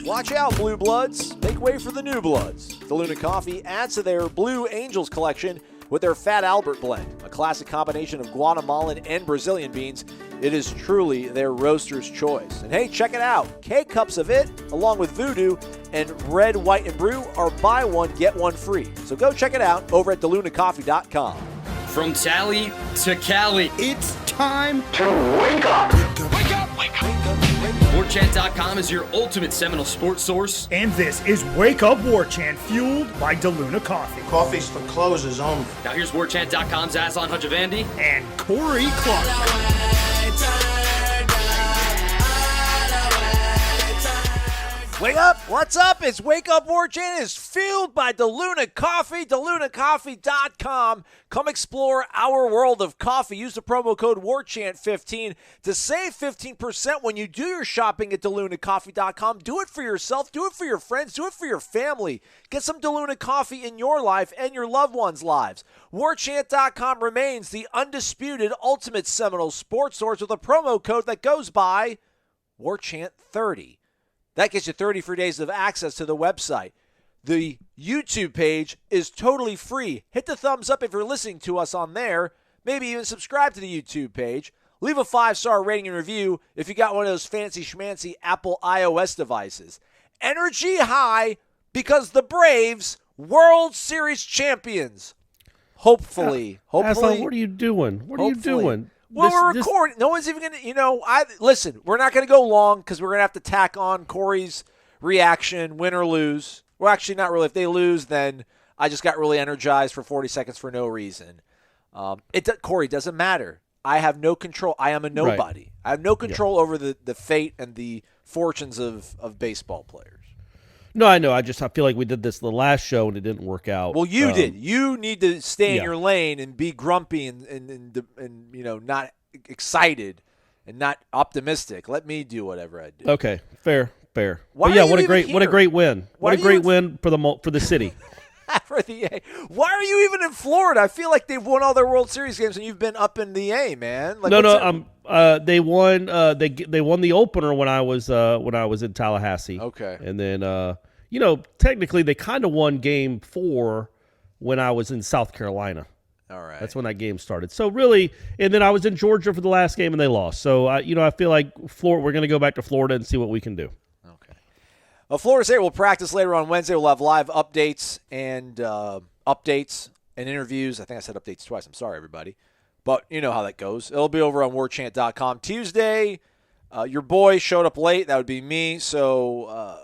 Watch out, Blue Bloods. Make way for the New Bloods. DeLuna Coffee adds to their Blue Angels collection with their Fat Albert blend, a classic combination of Guatemalan and Brazilian beans. It is truly their roaster's choice. And hey, check it out. K-Cups of it, along with Voodoo and Red, White, and Brew, are buy one, get one free. So go check it out over at DeLunaCoffee.com. From Tally to Cali, It's time to wake up. Wake up! Wake up! Warchant.com is your ultimate Seminole sports source. And this is Wake Up Warchant, fueled by DeLuna Coffee. Coffee's for closers only. Now here's Warchant.com's Aslan Hutchavandi. And Corey Clark. Wake up! What's up? It's Wake Up Warchant. It's fueled by DeLuna Coffee, DeLunaCoffee.com. Come explore our world of coffee. Use the promo code WARCHANT15 to save 15% when you do your shopping at DeLunaCoffee.com. Do it for yourself. Do it for your friends. Do it for your family. Get some DeLuna Coffee in your life and your loved ones' lives. WarChant.com remains the undisputed ultimate Seminole sports source with a promo code that goes by WARCHANT30. That gets you 30 free days of access to the website. The YouTube page is totally free. Hit the thumbs up if you're listening to us on there. Maybe even subscribe to the YouTube page. Leave a 5-star rating and review if you got one of those fancy schmancy Apple iOS devices. Energy high because the Braves, World Series champions. Hopefully. Aslan, what are you doing? What are you doing? Well, we're recording. No one's even going to, listen, we're not going to go long because we're going to have to tack on Corey's reaction, win or lose. Well, actually, not really. If they lose, then I just got really energized for 40 seconds for no reason. Corey, doesn't matter. I have no control. I am a nobody. Right. I have no control over the fate and the fortunes of baseball players. No, I know. I feel like we did this the last show and it didn't work out. Well, you did. You need to stay in your lane and be grumpy and not excited and not optimistic. Let me do whatever I do. Okay, fair. What a great win. What a great win for the city. For the A. Why are you even in Florida? I feel like they've won all their World Series games and you've been up in the A, man. Like, they won. They won the opener when I was in Tallahassee. Okay, and then technically they kind of won Game 4 when I was in South Carolina. All right, that's when that game started. So really, and then I was in Georgia for the last game and they lost. So I feel like we're going to go back to Florida and see what we can do. Florida State will practice later on Wednesday. We'll have live updates and interviews. I think I said updates twice. I'm sorry, everybody. But you know how that goes. It'll be over on warchant.com. Tuesday, your boy showed up late. That would be me. So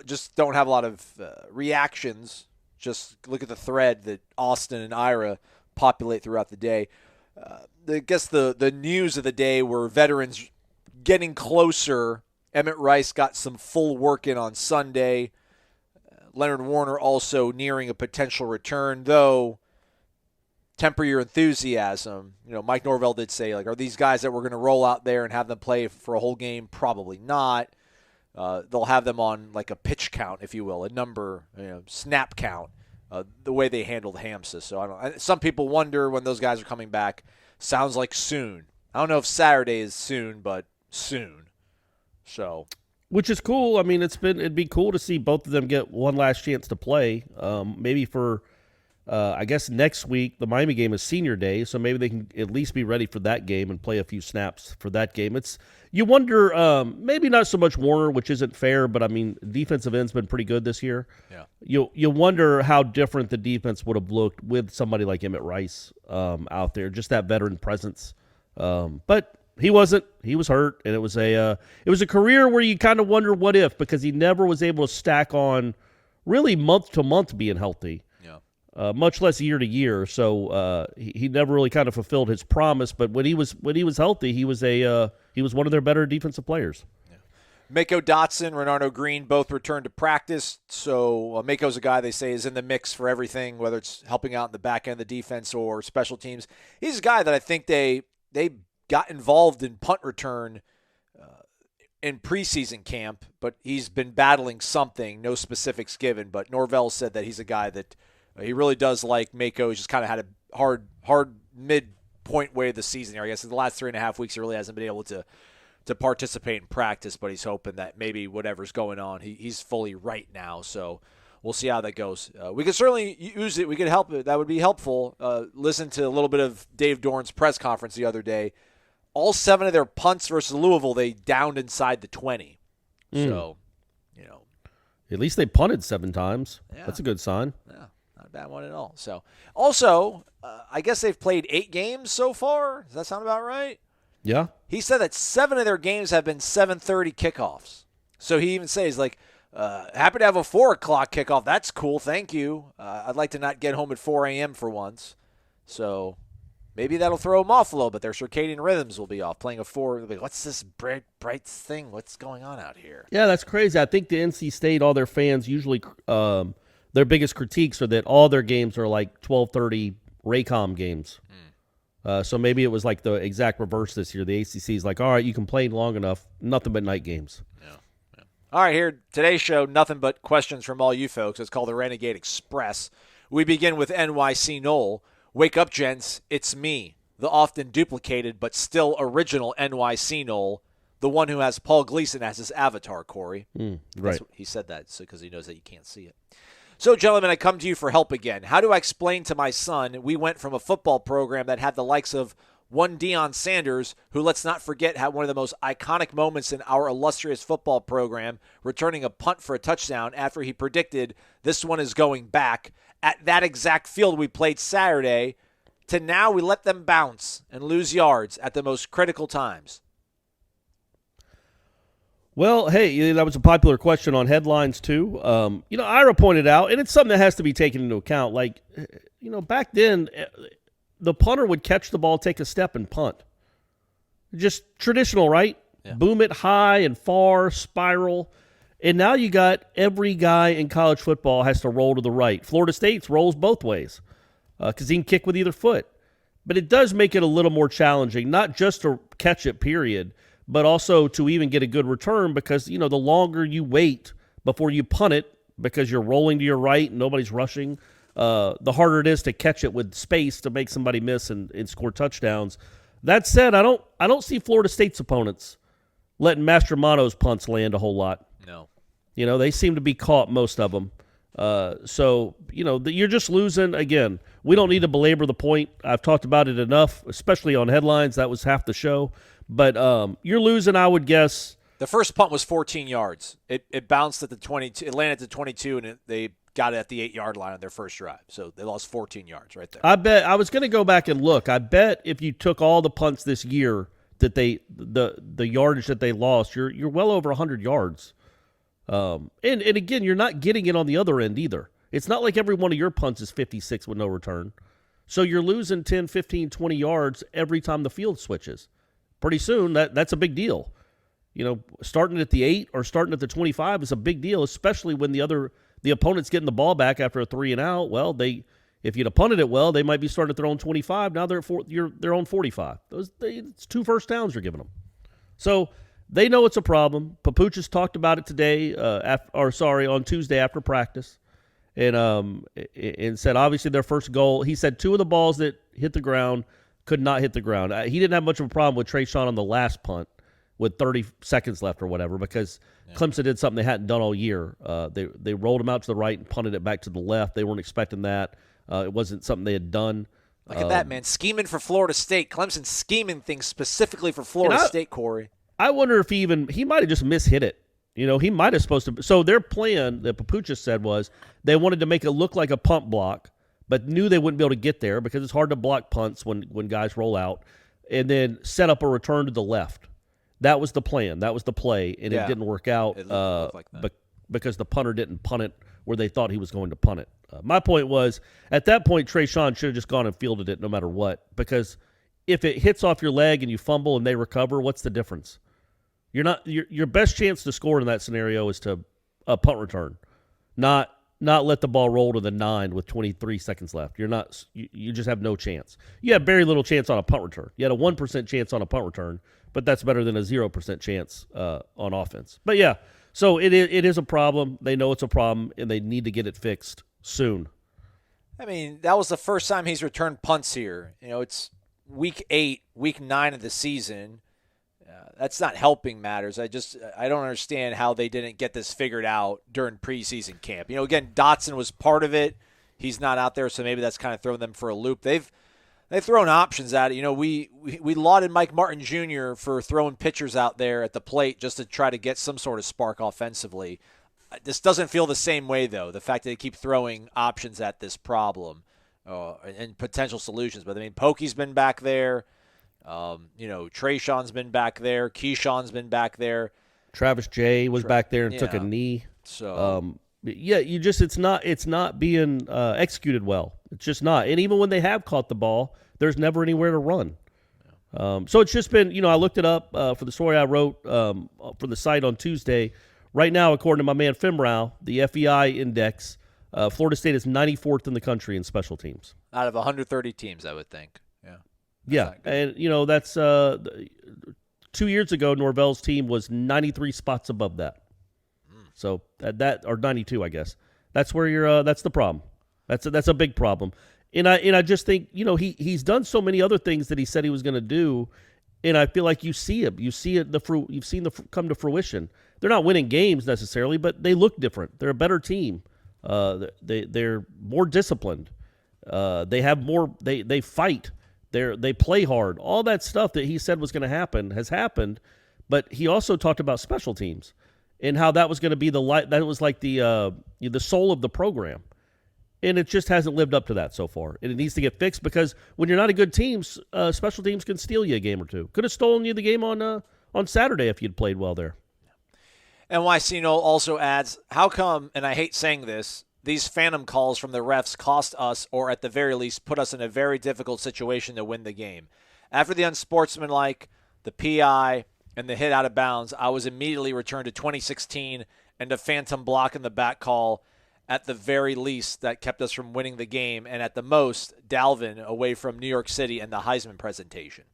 just don't have a lot of reactions. Just look at the thread that Austin and Ira populate throughout the day. I guess the news of the day were veterans getting closer. Emmett Rice got some full work in on Sunday. Leonard Warner also nearing a potential return, though temper your enthusiasm. Mike Norvell did say, are these guys that we're going to roll out there and have them play for a whole game? Probably not. They'll have them on like a pitch count, if you will, a number, snap count, the way they handled Hamsa. So some people wonder when those guys are coming back. Sounds like soon. I don't know if Saturday is soon, but soon. So, which is cool. I mean, it'd be cool to see both of them get one last chance to play. Maybe for, I guess next week the Miami game is senior day, so maybe they can at least be ready for that game and play a few snaps for that game. You wonder, maybe not so much Warner, which isn't fair, but I mean, defensive end's been pretty good this year. Yeah. You wonder how different the defense would have looked with somebody like Emmett Rice out there, just that veteran presence. But he wasn't. He was hurt, and it was a career where you kind of wonder what if, because he never was able to stack on really month to month being healthy. Yeah. Much less year to year. So he never really kind of fulfilled his promise. But when he was healthy, he was one of their better defensive players. Yeah. Mako Dotson, Renardo Green both returned to practice. So Mako's a guy they say is in the mix for everything, whether it's helping out in the back end of the defense or special teams. He's a guy that I think they got involved in punt return in preseason camp, but he's been battling something, no specifics given. But Norvell said that he's a guy that he really does like Mako. He's just kind of had a hard midpoint way of the season here. I guess in the last 3.5 weeks, he really hasn't been able to to participate in practice, but he's hoping that maybe whatever's going on, he's fully right now. So we'll see how that goes. We could certainly use it. We could help it. That would be helpful. Listen to a little bit of Dave Dorn's press conference the other day. All 7 of their punts versus Louisville, they downed inside the 20. So, At least they punted 7 times. Yeah. That's a good sign. Yeah, not a bad one at all. So, also, I guess they've played 8 games so far. Does that sound about right? Yeah. He said that 7 of their games have been 7:30 kickoffs. So he even says, happy to have a 4 o'clock kickoff. That's cool. Thank you. I'd like to not get home at 4 a.m. for once. So maybe that'll throw them off a little bit. Their circadian rhythms will be off. Playing a 4, what's this bright thing? What's going on out here? Yeah, that's crazy. I think the NC State, all their fans usually, their biggest critiques are that all their games are like 12:30 Raycom games. So maybe it was like the exact reverse this year. The ACC is like, all right, you can play long enough, nothing but night games. Yeah. All right, here, today's show, nothing but questions from all you folks. It's called the Renegade Express. We begin with NYC Nole. Wake up, gents. It's me, the often duplicated but still original NYC Nole, the one who has Paul Gleason as his avatar, Corey. Right. He said that because he knows that you can't see it. So, gentlemen, I come to you for help again. How do I explain to my son we went from a football program that had the likes of one Deion Sanders, who, let's not forget, had one of the most iconic moments in our illustrious football program, returning a punt for a touchdown after he predicted this one is going back at that exact field we played Saturday, to now we let them bounce and lose yards at the most critical times? Well, hey, that was a popular question on headlines, too. Ira pointed out, and it's something that has to be taken into account. Back then, the punter would catch the ball, take a step, and punt. Just traditional, right? Yeah. Boom it high and far, spiral. And now you got every guy in college football has to roll to the right. Florida State's rolls both ways because he can kick with either foot. But it does make it a little more challenging, not just to catch it, period, but also to even get a good return because, the longer you wait before you punt it because you're rolling to your right and nobody's rushing, the harder it is to catch it with space to make somebody miss and score touchdowns. That said, I don't see Florida State's opponents letting Mastromanno's punts land a whole lot. No. They seem to be caught, most of them. You're just losing. Again, we don't need to belabor the point. I've talked about it enough, especially on headlines. That was half the show. But you're losing, I would guess. The first punt was 14 yards. It bounced at the 22. It landed at the 22, and they got it at the 8-yard line on their first drive. So they lost 14 yards right there. I bet I was going to go back and look. I bet if you took all the punts this year that the yardage that they lost, you're well over 100 yards. And again, you're not getting it on the other end either. It's not like every one of your punts is 56 with no return. So you're losing 10, 15, 20 yards every time the field switches. Pretty soon, that's a big deal. Starting at the 8 or starting at the 25 is a big deal, especially when the opponent's getting the ball back after a 3 and out. Well, if you'd have punted it well, they might be starting at their own 25. Now they're at their own 45. It's 2 first downs you're giving them. So they know it's a problem. Papuchis talked about it today, on Tuesday after practice, and said obviously their first goal. He said 2 of the balls that hit the ground could not hit the ground. He didn't have much of a problem with Trayshawn on the last punt with 30 seconds left or whatever because Clemson did something they hadn't done all year. They rolled him out to the right and punted it back to the left. They weren't expecting that. It wasn't something they had done. Look at that, man. Scheming for Florida State. Clemson scheming things specifically for Florida State, Corey. I wonder if he might have just mishit it. He might have supposed to. So their plan that Papuchis said was they wanted to make it look like a punt block, but knew they wouldn't be able to get there because it's hard to block punts when guys roll out, and then set up a return to the left. That was the plan. That was the play, and it didn't work out It looked like that. because the punter didn't punt it where they thought he was going to punt it. My point was, at that point, Trayshawn should have just gone and fielded it no matter what, because if it hits off your leg and you fumble and they recover, what's the difference? Your best chance to score in that scenario is to a punt return, not let the ball roll to the 9 with 23 seconds left. You just have no chance. You have very little chance on a punt return. You had a 1% chance on a punt return, but that's better than a 0% chance on offense. But yeah, so it is a problem. They know it's a problem, and they need to get it fixed soon. I mean, that was the first time he's returned punts here. It's week 8, week 9 of the season. That's not helping matters. I don't understand how they didn't get this figured out during preseason camp. Again, Dotson was part of it. He's not out there, so maybe that's kind of thrown them for a loop. They've thrown options at it. We lauded Mike Martin Jr. for throwing pitchers out there at the plate just to try to get some sort of spark offensively. This doesn't feel the same way, though, the fact that they keep throwing options at this problem and potential solutions. But, Pokey's been back there. Trayshawn's been back there. Keyshawn's been back there. Travis J was back there and took a knee. So it's not being executed well. It's just not. And even when they have caught the ball, there's never anywhere to run. So it's just been, I looked it up for the story I wrote for the site on Tuesday. Right now, according to my man Fimrau, the FEI index, Florida State is 94th in the country in special teams. Out of 130 teams, I would think. Yeah, and that's 2 years ago, Norvell's team was 93 spots above that. So that or 92, I guess. That's where you're. That's the problem. That's a big problem. And I just think he's done so many other things that he said he was going to do, and I feel like you see it. You see it. You've seen the come to fruition. They're not winning games necessarily, but they look different. They're a better team. They're more disciplined. They have more. They fight. They play hard. All that stuff that he said was going to happen has happened, but he also talked about special teams and how that was going to be that was like the soul of the program, and it just hasn't lived up to that so far. And it needs to get fixed because when you're not a good team, special teams can steal you a game or two. Could have stolen you the game on Saturday if you'd played well there. NYC Nole also adds, how come, and I hate saying this, these phantom calls from the refs cost us, or at the very least put us in a very difficult situation to win the game. After the unsportsmanlike, the PI, and the hit out of bounds, I was immediately returned to 2016 and a phantom block in the back call at the very least that kept us from winning the game, and at the most, Dalvin away from New York City and the Heisman presentation.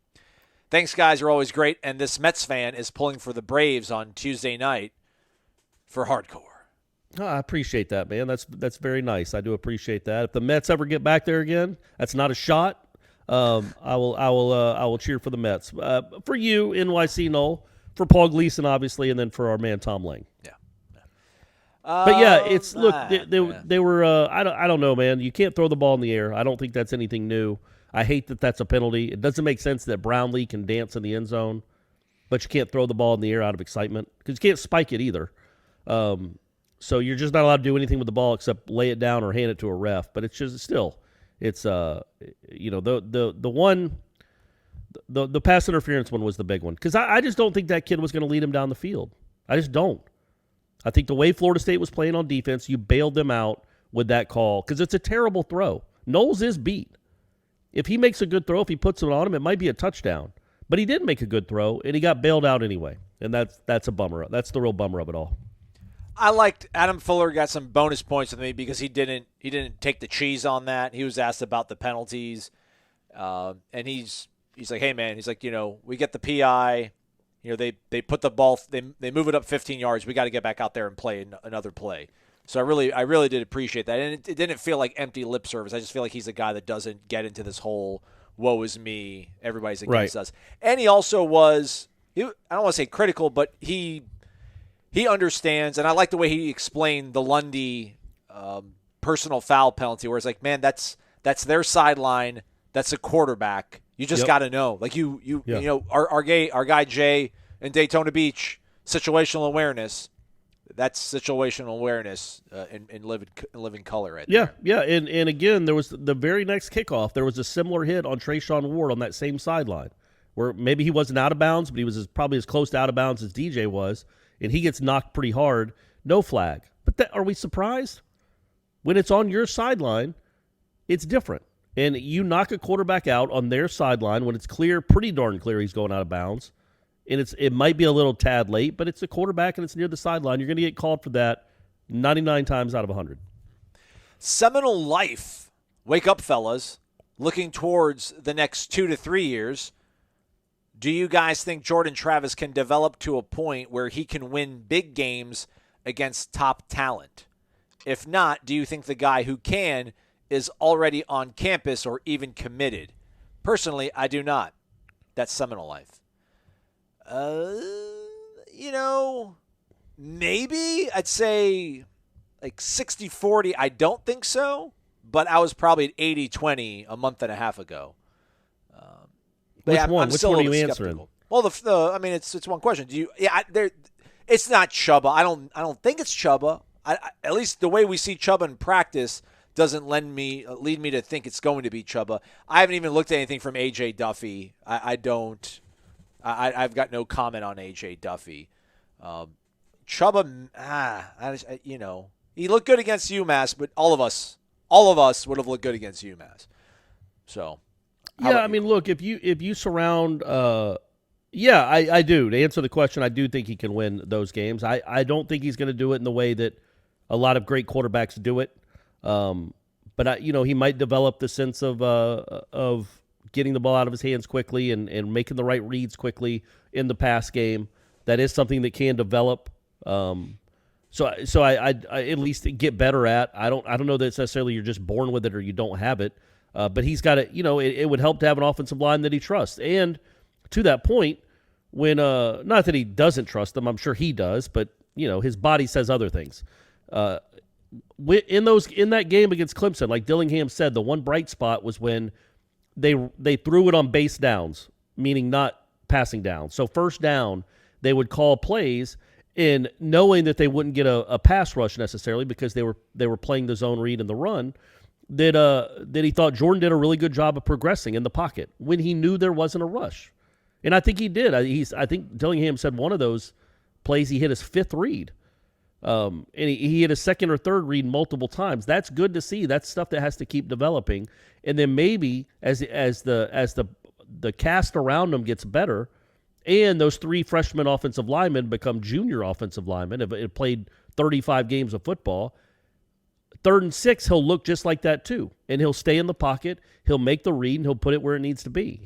Thanks, guys. You're always great, and this Mets fan is pulling for the Braves on Tuesday night for hardcore. Oh, I appreciate that, man. That's very nice. I do appreciate that. If the Mets ever get back there again, that's not a shot. I will cheer for the Mets. For you, NYC Nole, for Paul Gleason, obviously, and then for our man Tom Lang. Yeah. But yeah, it's look. They were. I don't know, man. You can't throw the ball in the air. I don't think that's anything new. I hate that that's a penalty. It doesn't make sense that Brownlee can dance in the end zone, but you can't throw the ball in the air out of excitement because you can't spike it either. So you're just not allowed to do anything with the ball except lay it down or hand it to a ref. But it's just still, it's the pass interference one was the big one because I just don't think that kid was going to lead him down the field. I just don't. I think the way Florida State was playing on defense, you bailed them out with that call because it's a terrible throw. Knowles is beat. If he makes a good throw, if he puts it on him, it might be a touchdown. But he did make a good throw, and he got bailed out anyway. And that's a bummer. That's the real bummer of it all. I liked Adam Fuller got some bonus points with me because he didn't take the cheese on that. He was asked about the penalties, and he's like, hey man, he's like, we get the PI, they put the ball, they move it up 15 yards. We got to get back out there and play another play. So I really did appreciate that, and it didn't feel like empty lip service. I just feel like he's a guy that doesn't get into this whole woe is me, everybody's against us. And he also was, I don't want to say critical, but he understands, and I like the way he explained the Lundy personal foul penalty, where it's like, man, that's their sideline, that's a quarterback. You just got to know, like our guy Jay in Daytona Beach, situational awareness. That's situational awareness in living color right there. Yeah, and again, there was the very next kickoff. There was a similar hit on Trayshawn Ward on that same sideline, where maybe he wasn't out of bounds, but he was probably as close to out of bounds as DJ was, and he gets knocked pretty hard. No flag. But are we surprised? When it's on your sideline, it's different. And you knock a quarterback out on their sideline when it's clear, pretty darn clear he's going out of bounds. And it might be a little tad late, but it's a quarterback and it's near the sideline. You're going to get called for that 99 times out of 100. Seminole life. Wake up, fellas. Looking towards the next 2 to 3 years, do you guys think Jordan Travis can develop to a point where he can win big games against top talent? If not, do you think the guy who can is already on campus or even committed? Personally, I do not. That's Seminole life. You know, maybe I'd say like 60-40. I don't think so, but I was probably at 80-20 a month and a half ago. Which yeah, one? I'm Which still one a are you little answering? skeptical. Well, I mean, it's one question. Do you? Yeah, it's not Chuba. I don't think it's Chuba. At least the way we see Chuba in practice doesn't lead me to think it's going to be Chuba. I haven't even looked at anything from A.J. Duffy. I don't. I've got no comment on A.J. Duffy. Chuba, he looked good against UMass, but all of us would have looked good against UMass. So. Yeah, I mean, look, if you surround, I do. To answer the question, I do think he can win those games. I don't think he's going to do it in the way that a lot of great quarterbacks do it. But he might develop the sense of getting the ball out of his hands quickly and making the right reads quickly in the pass game. That is something that can develop. So I at least get better at. I don't know that it's necessarily you're just born with it or you don't have it. But he's got to, it would help to have an offensive line that he trusts. And to that point, when not that he doesn't trust them, I'm sure he does, but his body says other things. In that game against Clemson, like Dillingham said, the one bright spot was when they threw it on base downs, meaning not passing down. So first down, they would call plays, and knowing that they wouldn't get a pass rush necessarily because they were playing the zone read and the run. That he thought Jordan did a really good job of progressing in the pocket when he knew there wasn't a rush. And I think he did. I think Dillingham said one of those plays he hit his fifth read. And he hit a second or third read multiple times. That's good to see. That's stuff that has to keep developing. And then maybe as the cast around him gets better and those three freshman offensive linemen become junior offensive linemen, have played 35 games of football, 3rd and 6, he'll look just like that too, and he'll stay in the pocket. He'll make the read, and he'll put it where it needs to be.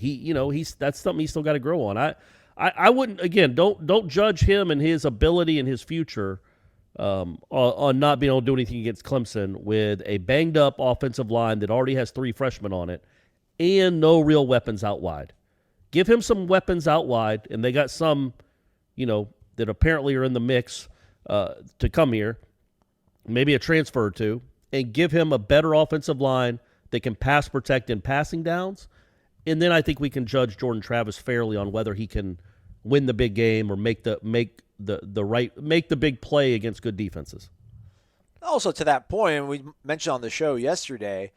That's something he's still got to grow on. I wouldn't, again, don't judge him and his ability and his future on not being able to do anything against Clemson with a banged up offensive line that already has 3 freshmen on it and no real weapons out wide. Give him some weapons out wide, and they got some, that apparently are in the mix to come here. Maybe a transfer or two, and give him a better offensive line that can pass protect in passing downs. And then I think we can judge Jordan Travis fairly on whether he can win the big game or make the big play against good defenses. Also, to that point, we mentioned on the show yesterday,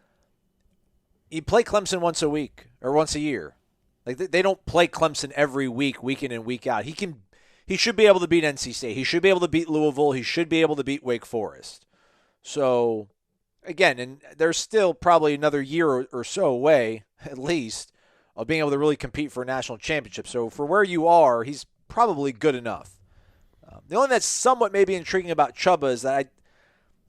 you play Clemson once a week or once a year. Like they don't play Clemson every week, week in and week out. He should be able to beat NC State. He should be able to beat Louisville. He should be able to beat Wake Forest. So, again, and there's still probably another year or so away, at least, of being able to really compete for a national championship. So, for where you are, he's probably good enough. The only thing that's somewhat maybe intriguing about Chuba is that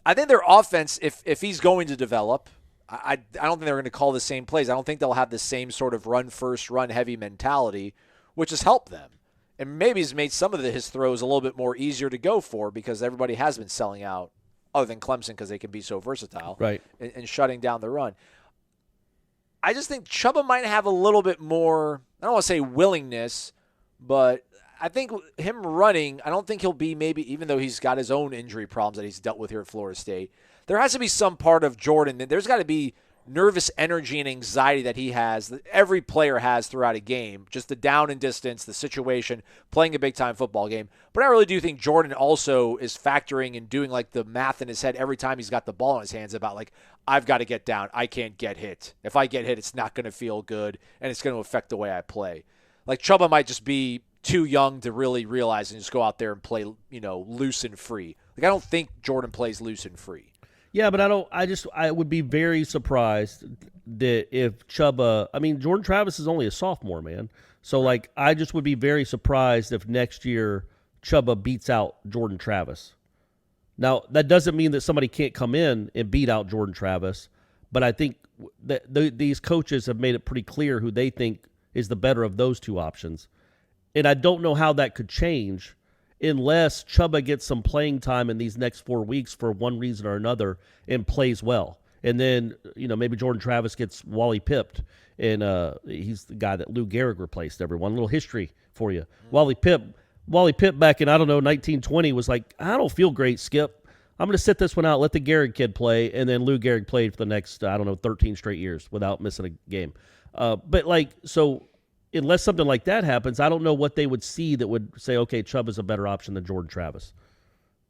I think their offense, if he's going to develop, I don't think they're going to call the same plays. I don't think they'll have the same sort of run-first, run-heavy mentality, which has helped them. And maybe has made some of his throws a little bit more easier to go for because everybody has been selling out, other than Clemson because they can be so versatile, right? And shutting down the run. I just think Chuba might have a little bit more, I don't want to say willingness, but I think him running, I don't think he'll be maybe, even though he's got his own injury problems that he's dealt with here at Florida State, there has to be some part of Jordan, there's got to be nervous energy and anxiety that he has, that every player has throughout a game, just the down and distance, the situation, playing a big-time football game. But I really do think Jordan also is factoring and doing like the math in his head every time he's got the ball in his hands about like, I've got to get down. I can't get hit. If I get hit, it's not going to feel good, and it's going to affect the way I play. Like Chuba might just be too young to really realize and just go out there and play, loose and free. Like I don't think Jordan plays loose and free. Yeah, but I would be very surprised that if Chuba, Jordan Travis is only a sophomore, man. So, like, I just would be very surprised if next year Chuba beats out Jordan Travis. Now, that doesn't mean that somebody can't come in and beat out Jordan Travis, but I think that these coaches have made it pretty clear who they think is the better of those two options. And I don't know how that could change unless Chuba gets some playing time in these next 4 weeks for one reason or another and plays well. And then, maybe Jordan Travis gets Wally pipped, and he's the guy that Lou Gehrig replaced everyone. A little history for you. Wally Pipp back in, 1920 was like, I don't feel great, Skip. I'm going to sit this one out, let the Gehrig kid play, and then Lou Gehrig played for the next, 13 straight years without missing a game. So unless something like that happens, I don't know what they would see that would say, okay, Chubb is a better option than Jordan Travis.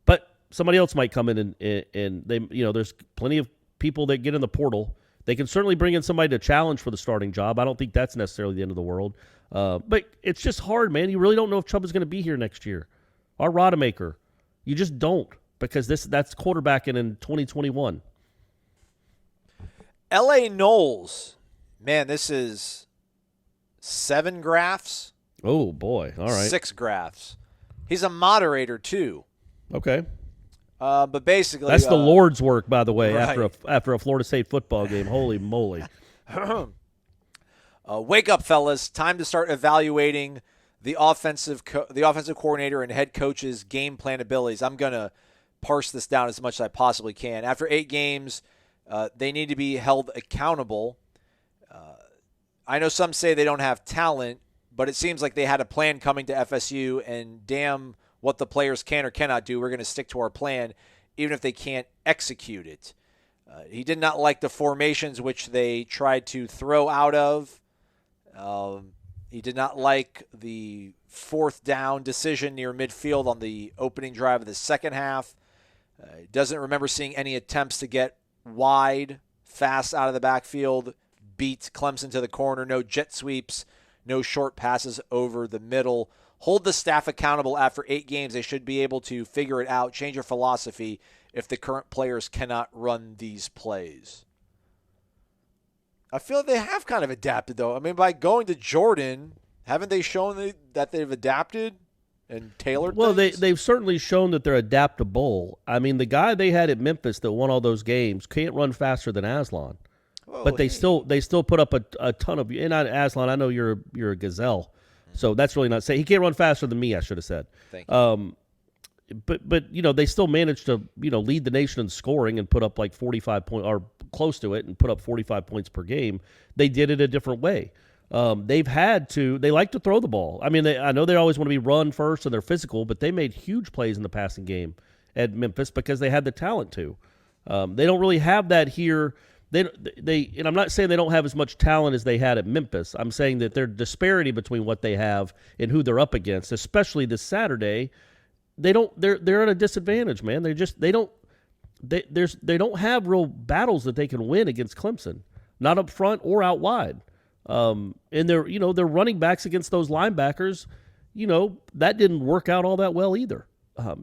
But somebody else might come in and they, there's plenty of people that get in the portal. They can certainly bring in somebody to challenge for the starting job. I don't think that's necessarily the end of the world. But it's just hard, man. You really don't know if Chubb is going to be here next year. Or Rodemaker. You just don't, because that's quarterbacking in 2021. LA Noles. Man, this is 7 graphs. Oh, boy. All right. 6 graphs. He's a moderator, too. Okay. But basically, that's the Lord's work, by the way. Right. After a Florida State football game, holy moly! Wake up, fellas! Time to start evaluating the offensive coordinator and head coach's game plan abilities. I'm gonna parse this down as much as I possibly can. After 8 games, they need to be held accountable. I know some say they don't have talent, but it seems like they had a plan coming to FSU, and damn what the players can or cannot do. We're going to stick to our plan, even if they can't execute it. He did not like the formations which they tried to throw out of. He did not like the 4th down decision near midfield on the opening drive of the second half. He doesn't remember seeing any attempts to get wide, fast out of the backfield, beat Clemson to the corner, no jet sweeps, no short passes over the middle. Hold the staff accountable after 8 games. They should be able to figure it out, change their philosophy if the current players cannot run these plays. I feel like they have kind of adapted, though. I mean, by going to Jordan, haven't they shown that they've adapted and tailored things? They've certainly shown that they're adaptable. I mean, the guy they had at Memphis that won all those games can't run faster than Aslan. Whoa, but they still put up a ton of – and Aslan, I know you're a gazelle. So that's really not saying he can't run faster than me. I should have said. Thank you. But they still managed to lead the nation in scoring and put up like 45 points or close to it and put up 45 points per game. They did it a different way. They like to throw the ball. I mean, I know they always want to be run first and they're physical, but they made huge plays in the passing game at Memphis because they had the talent to. They don't really have that here. And I'm not saying they don't have as much talent as they had at Memphis. I'm saying that their disparity between what they have and who they're up against, especially this Saturday, they're at a disadvantage, man. They don't have real battles that they can win against Clemson, not up front or out wide. And their running backs against those linebackers, that didn't work out all that well either.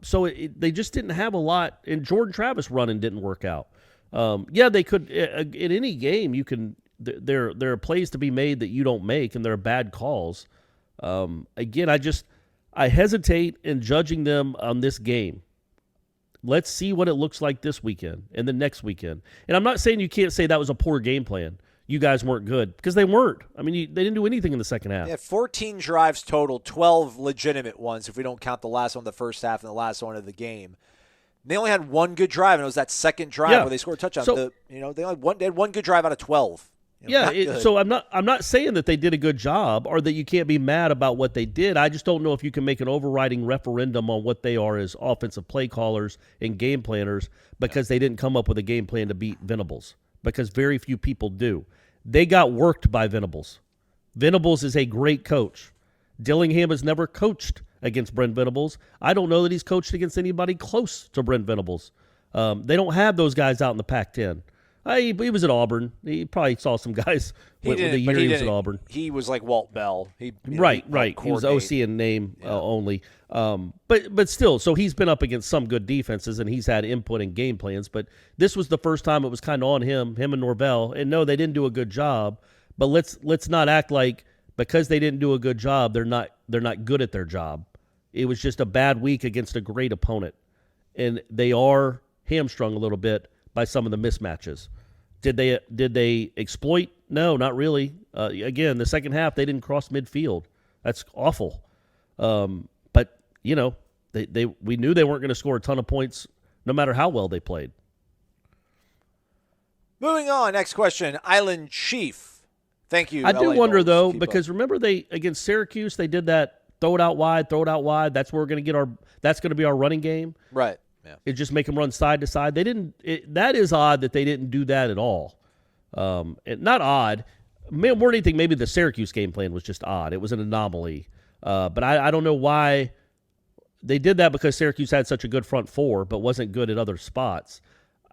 So they just didn't have a lot. And Jordan Travis running didn't work out. They could in any game. You can there are plays to be made that you don't make, and there are bad calls. Again, I hesitate in judging them on this game. Let's see what it looks like this weekend and the next weekend. And I'm not saying you can't say that was a poor game plan. You guys weren't good, because they weren't. I mean, they didn't do anything in the second half. They had 14 drives total, 12 legitimate ones if we don't count the last one, the first half, and the last one of the game. They only had one good drive, and it was that second drive where they scored a touchdown. So, they had one good drive out of 12. So I'm not saying that they did a good job or that you can't be mad about what they did. I just don't know if you can make an overriding referendum on what they are as offensive play callers and game planners because they didn't come up with a game plan to beat Venables, because very few people do. They got worked by Venables. Venables is a great coach. Dillingham has never coached against Brent Venables. I don't know that he's coached against anybody close to Brent Venables. They don't have those guys out in the Pac-10. He was at Auburn. He probably saw some guys with the year he was at Auburn. He was like Walt Bell. Right. He was OC in name only. But still, so he's been up against some good defenses, and he's had input in game plans. But this was the first time it was kind of on him and Norvell. And no, they didn't do a good job. But let's not act like because they didn't do a good job, they're not good at their job. It was just a bad week against a great opponent, and they are hamstrung a little bit by some of the mismatches. Did they exploit? No, not really. Again, the second half they didn't cross midfield. That's awful. But we knew they weren't going to score a ton of points no matter how well they played. Moving on, next question. Island Chief. Thank you. I do LA wonder, Noles. though, Keep because up. remember they against Syracuse, they did that throw it out wide. That's where we're going to get that's going to be our running game. Right. Yeah. It just make them run side to side. They didn't. That is odd that they didn't do that at all. Not odd. More than anything, maybe the Syracuse game plan was just odd. It was an anomaly. But I don't know why they did that, because Syracuse had such a good front four but wasn't good at other spots.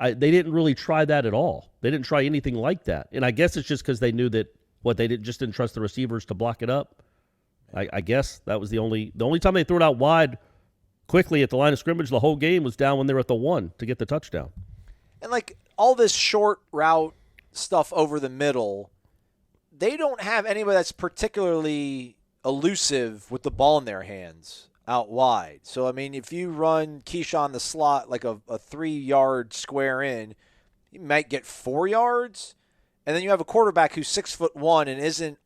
They didn't really try that at all. They didn't try anything like that. And I guess it's just because they knew that just didn't trust the receivers to block it up. I guess that was the only time they threw it out wide quickly at the line of scrimmage the whole game was down when they were at the 1 to get the touchdown. And like all this short route stuff over the middle, they don't have anybody that's particularly elusive with the ball in their hands out wide. So, I mean, if you run Keyshawn the slot like a 3-yard square in, you might get 4 yards. And then you have a quarterback who's 6'1" and isn't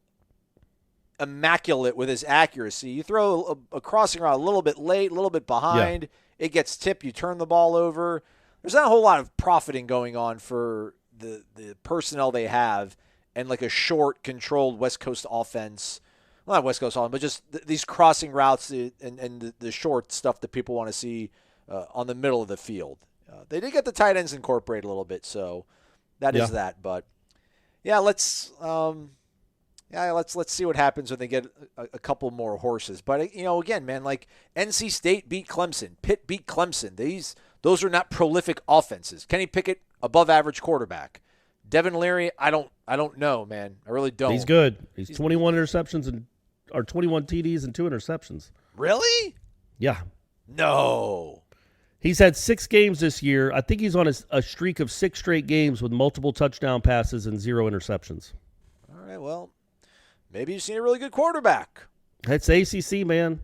immaculate with his accuracy. You throw a crossing route a little bit late, a little bit behind. Yeah. It gets tipped. You turn the ball over. There's not a whole lot of profiting going on for the personnel they have and like a short, controlled West Coast offense. Well, not West Coast offense, but just these crossing routes and the short stuff that people want to see on the middle of the field. They did get the tight ends incorporated a little bit, so that is that. But yeah, let's see what happens when they get a couple more horses. But again, man, like NC State beat Clemson, Pitt beat Clemson. Those are not prolific offenses. Kenny Pickett, above average quarterback. Devin Leary, I don't know, man. I really don't. He's good. He's 21 interceptions or 21 TDs and 2 interceptions. Really? Yeah. No. He's had 6 games this year. I think he's on a streak of 6 straight games with multiple touchdown passes and 0 interceptions. All right, well, maybe you've seen a really good quarterback. That's ACC, man.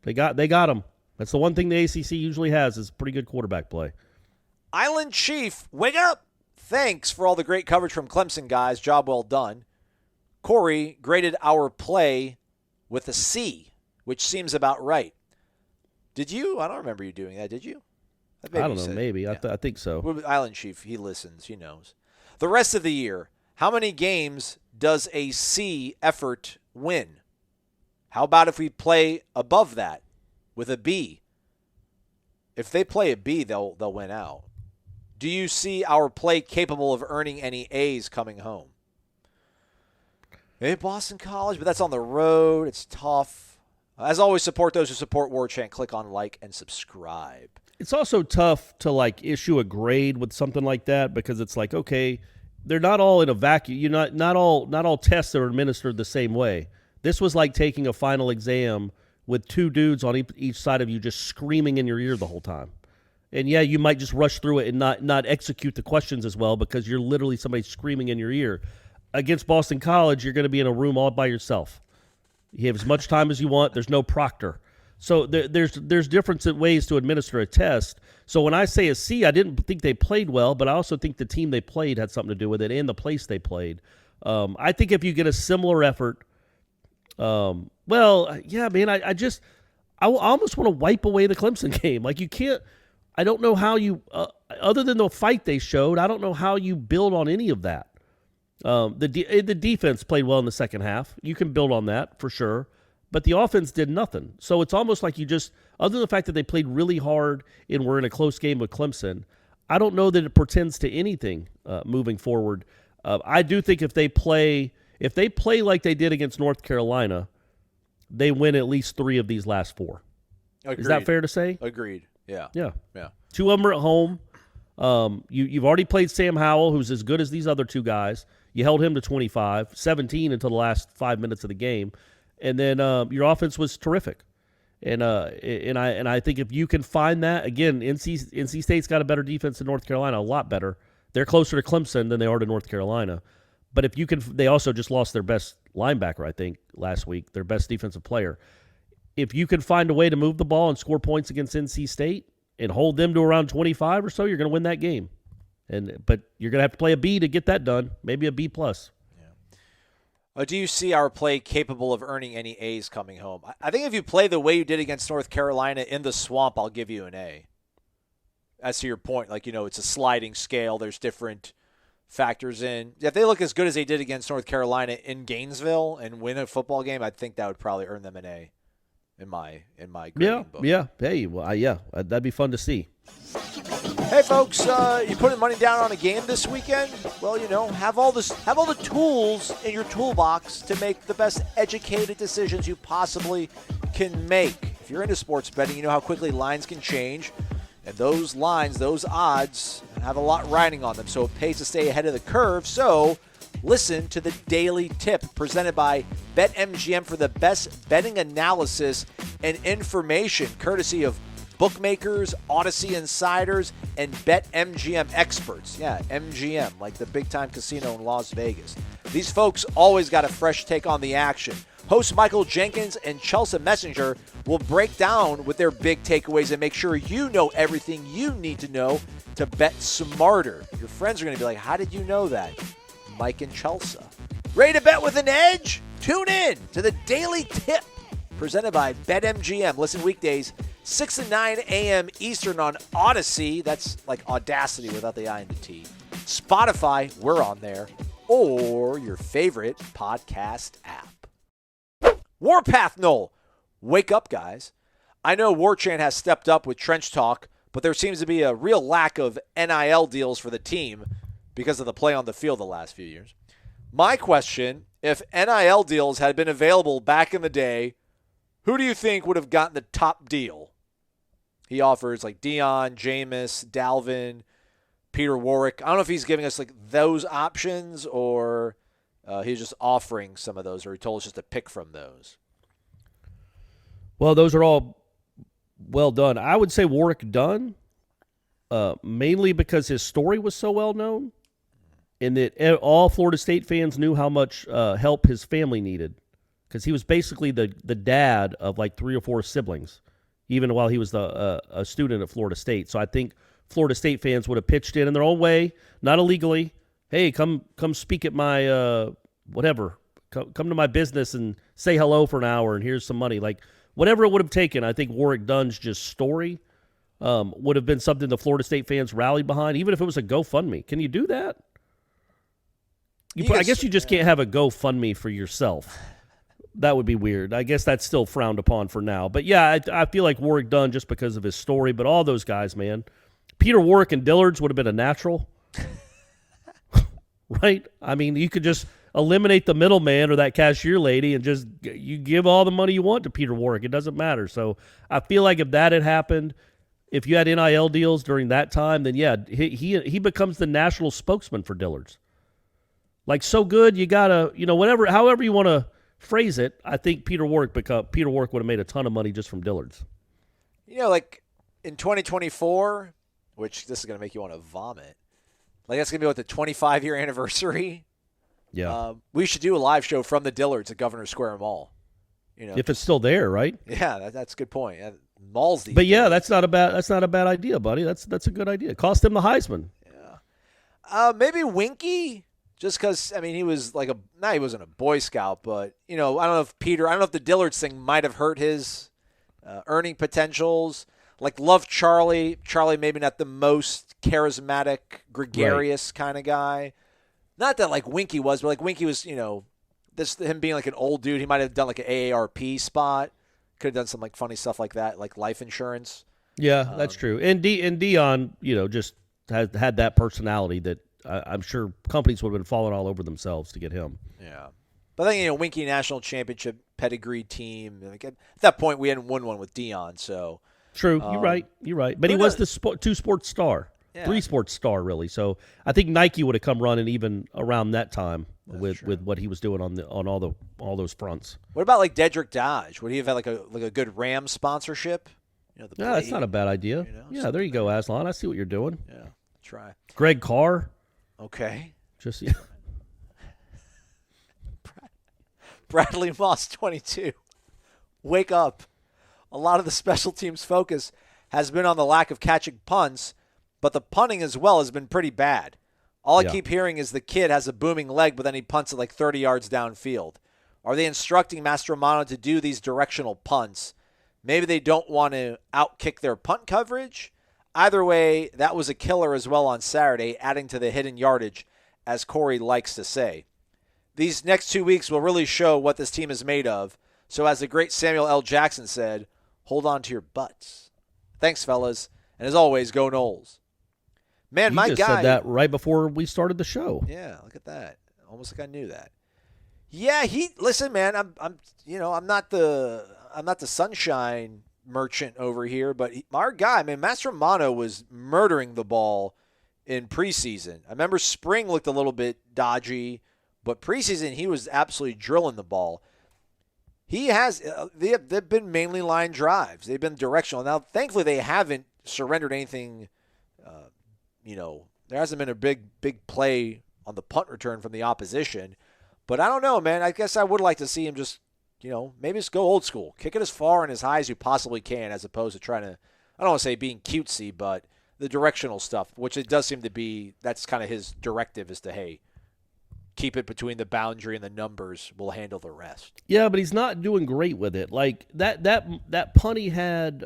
They got him. That's the one thing the ACC usually has is pretty good quarterback play. Island Chief, wake up! Thanks for all the great coverage from Clemson, guys. Job well done. Corey graded our play with a C, which seems about right. Did you? I don't remember you doing that, did you? I don't know, maybe. Yeah. I think so. Island Chief, he listens, he knows. The rest of the year, how many games does a C effort win? How about if we play above that with a B? If they play a B, they'll win out. Do you see our play capable of earning any A's coming home? Maybe Boston College, but that's on the road. It's tough. As always, support those who support Warchant. Click on like and subscribe. It's also tough to issue a grade with something like that because it's like, okay, they're not all in a vacuum. You're not all tests are administered the same way. This was like taking a final exam with 2 dudes on each side of you just screaming in your ear the whole time. And yeah, you might just rush through it and not execute the questions as well because you're literally somebody screaming in your ear. Against Boston College, you're going to be in a room all by yourself. You have as much time as you want. There's no proctor. So there's different ways to administer a test. So when I say a C, I didn't think they played well, but I also think the team they played had something to do with it and the place they played. I think if you get a similar effort, yeah, man, I almost want to wipe away the Clemson game. Like you can't. I don't know how you, other than the fight they showed, I don't know how you build on any of that. The defense played well in the second half. You can build on that for sure. But the offense did nothing. So it's almost like you just, other than the fact that they played really hard and were in a close game with Clemson, I don't know that it portends to anything moving forward. I do think if they play like they did against North Carolina, they win at least 3 of these last 4. Agreed. Is that fair to say? Agreed. Yeah. 2 of them are at home. You've already played Sam Howell, who's as good as these other 2 guys. You held him to 17 until the last 5 minutes of the game. And then your offense was terrific. And I think if you can find that, again, NC State's got a better defense than North Carolina, a lot better. They're closer to Clemson than they are to North Carolina. But if you can, they also just lost their best linebacker, I think, last week, their best defensive player. If you can find a way to move the ball and score points against NC State and hold them to around 25 or so, you're going to win that game. But you're going to have to play a B to get that done, maybe a B+. Do you see our play capable of earning any A's coming home? I think if you play the way you did against North Carolina in the swamp, I'll give you an A. As to your point, it's a sliding scale. There's different factors in. If they look as good as they did against North Carolina in Gainesville and win a football game, I think that would probably earn them an A in my grading book. Yeah. Hey, well, that'd be fun to see. Hey, folks, you putting money down on a game this weekend? Well, have all the tools in your toolbox to make the best educated decisions you possibly can make. If you're into sports betting, you know how quickly lines can change. And those lines, those odds, have a lot riding on them, so it pays to stay ahead of the curve. So listen to the Daily Tip presented by BetMGM for the best betting analysis and information, courtesy of bookmakers, Odyssey insiders, and BetMGM experts. Yeah, MGM, like the big-time casino in Las Vegas. These folks always got a fresh take on the action. Host Michael Jenkins and Chelsea Messenger will break down with their big takeaways and make sure you know everything you need to know to bet smarter. Your friends are going to be like, how did you know that? Mike and Chelsea. Ready to bet with an edge? Tune in to the Daily Tip presented by BetMGM. Listen weekdays, 6 and 9 a.m. Eastern on Odyssey. That's like Audacity without the I and the T. Spotify, we're on there. Or your favorite podcast app. Warpath Nole. Wake up, guys. I know Warchant has stepped up with trench talk, but there seems to be a real lack of NIL deals for the team because of the play on the field the last few years. My question, if NIL deals had been available back in the day, who do you think would have gotten the top deal? He offers like Dion, Jameis, Dalvin, Peter Warwick. I don't know if he's giving us like those options or he's just offering some of those, or he told us just to pick from those. Well, those are all well done. I would say Warwick Dunn, mainly because his story was so well known and that all Florida State fans knew how much help his family needed, because he was basically the dad of like 3 or 4 siblings, even while he was a student at Florida State. So I think Florida State fans would have pitched in their own way, not illegally. Hey, come speak at my whatever. Come to my business and say hello for an hour, and here's some money. Like whatever it would have taken, I think Warwick Dunn's just story would have been something the Florida State fans rallied behind, even if it was a GoFundMe. Can you do that? I guess you just can't have a GoFundMe for yourself. That would be weird. I guess that's still frowned upon for now. But yeah, I feel like Warwick Dunn just because of his story. But all those guys, man, Peter Warwick and Dillard's would have been a natural. Right? I mean, you could just eliminate the middleman or that cashier lady and just you give all the money you want to Peter Warwick. It doesn't matter. So I feel like if that had happened, if you had NIL deals during that time, then yeah, he becomes the national spokesman for Dillard's. Like so good, you gotta, whatever, however you want to phrase it. I think Peter Warwick would have made a ton of money just from Dillard's. Like in 2024, which this is gonna make you want to vomit. Like that's gonna be the 25-year anniversary. Yeah, we should do a live show from the Dillards at Governor Square Mall. If it's still there, right? Yeah, that's a good point. Malls these But yeah, days. that's not a bad idea, buddy. That's a good idea. Cost him the Heisman. Yeah. Maybe Winky, just because he was like he wasn't a Boy Scout, but I don't know if the Dillards thing might have hurt his earning potentials. Like love Charlie. Charlie maybe not the most charismatic, gregarious kind of guy. Not that like Winky was, but like Winky was, him being like an old dude, he might have done like an AARP spot. Could have done some like funny stuff like that, like life insurance. Yeah, that's true. And Dion, just had that personality that I'm sure companies would have been falling all over themselves to get him. Yeah. But I think, Winky national championship pedigree team. Like at that point, we hadn't won one with Dion, so. True. You're right. But he was the 2-sport star. Yeah. 3-sport star, really. So I think Nike would have come running even around that time with what he was doing on all those fronts. What about like Dedrick Dodge? Would he have had like a good Ram sponsorship? That's not a bad idea. Yeah, there you go, Aslan. I see what you're doing. Yeah, try. Greg Carr. Okay. Just Bradley Moss, 22. Wake up. A lot of the special teams focus has been on the lack of catching punts, but the punting as well has been pretty bad. All I keep hearing is the kid has a booming leg, but then he punts it like 30 yards downfield. Are they instructing Mastromano to do these directional punts? Maybe they don't want to outkick their punt coverage. Either way, that was a killer as well on Saturday, adding to the hidden yardage as Corey likes to say. These next 2 weeks will really show what this team is made of. So as the great Samuel L. Jackson said, hold on to your butts. Thanks, fellas. And as always, go Noles. Man, you my just guy said that right before we started the show. Yeah, look at that. Almost like I knew that. Yeah, listen, man, I'm not the sunshine merchant over here, but our guy, man, Mastromano was murdering the ball in preseason. I remember spring looked a little bit dodgy, but preseason he was absolutely drilling the ball. He has they've been mainly line drives. They've been directional. Now, thankfully, they haven't surrendered anything. There hasn't been a big play on the punt return from the opposition. But I don't know, man. I guess I would like to see him just, maybe just go old school. Kick it as far and as high as you possibly can, as opposed to trying to, I don't want to say being cutesy, but the directional stuff, which it does seem to be, that's kind of his directive is to, hey, keep it between the boundary and the numbers. We'll handle the rest. Yeah, but he's not doing great with it. Like that punt he had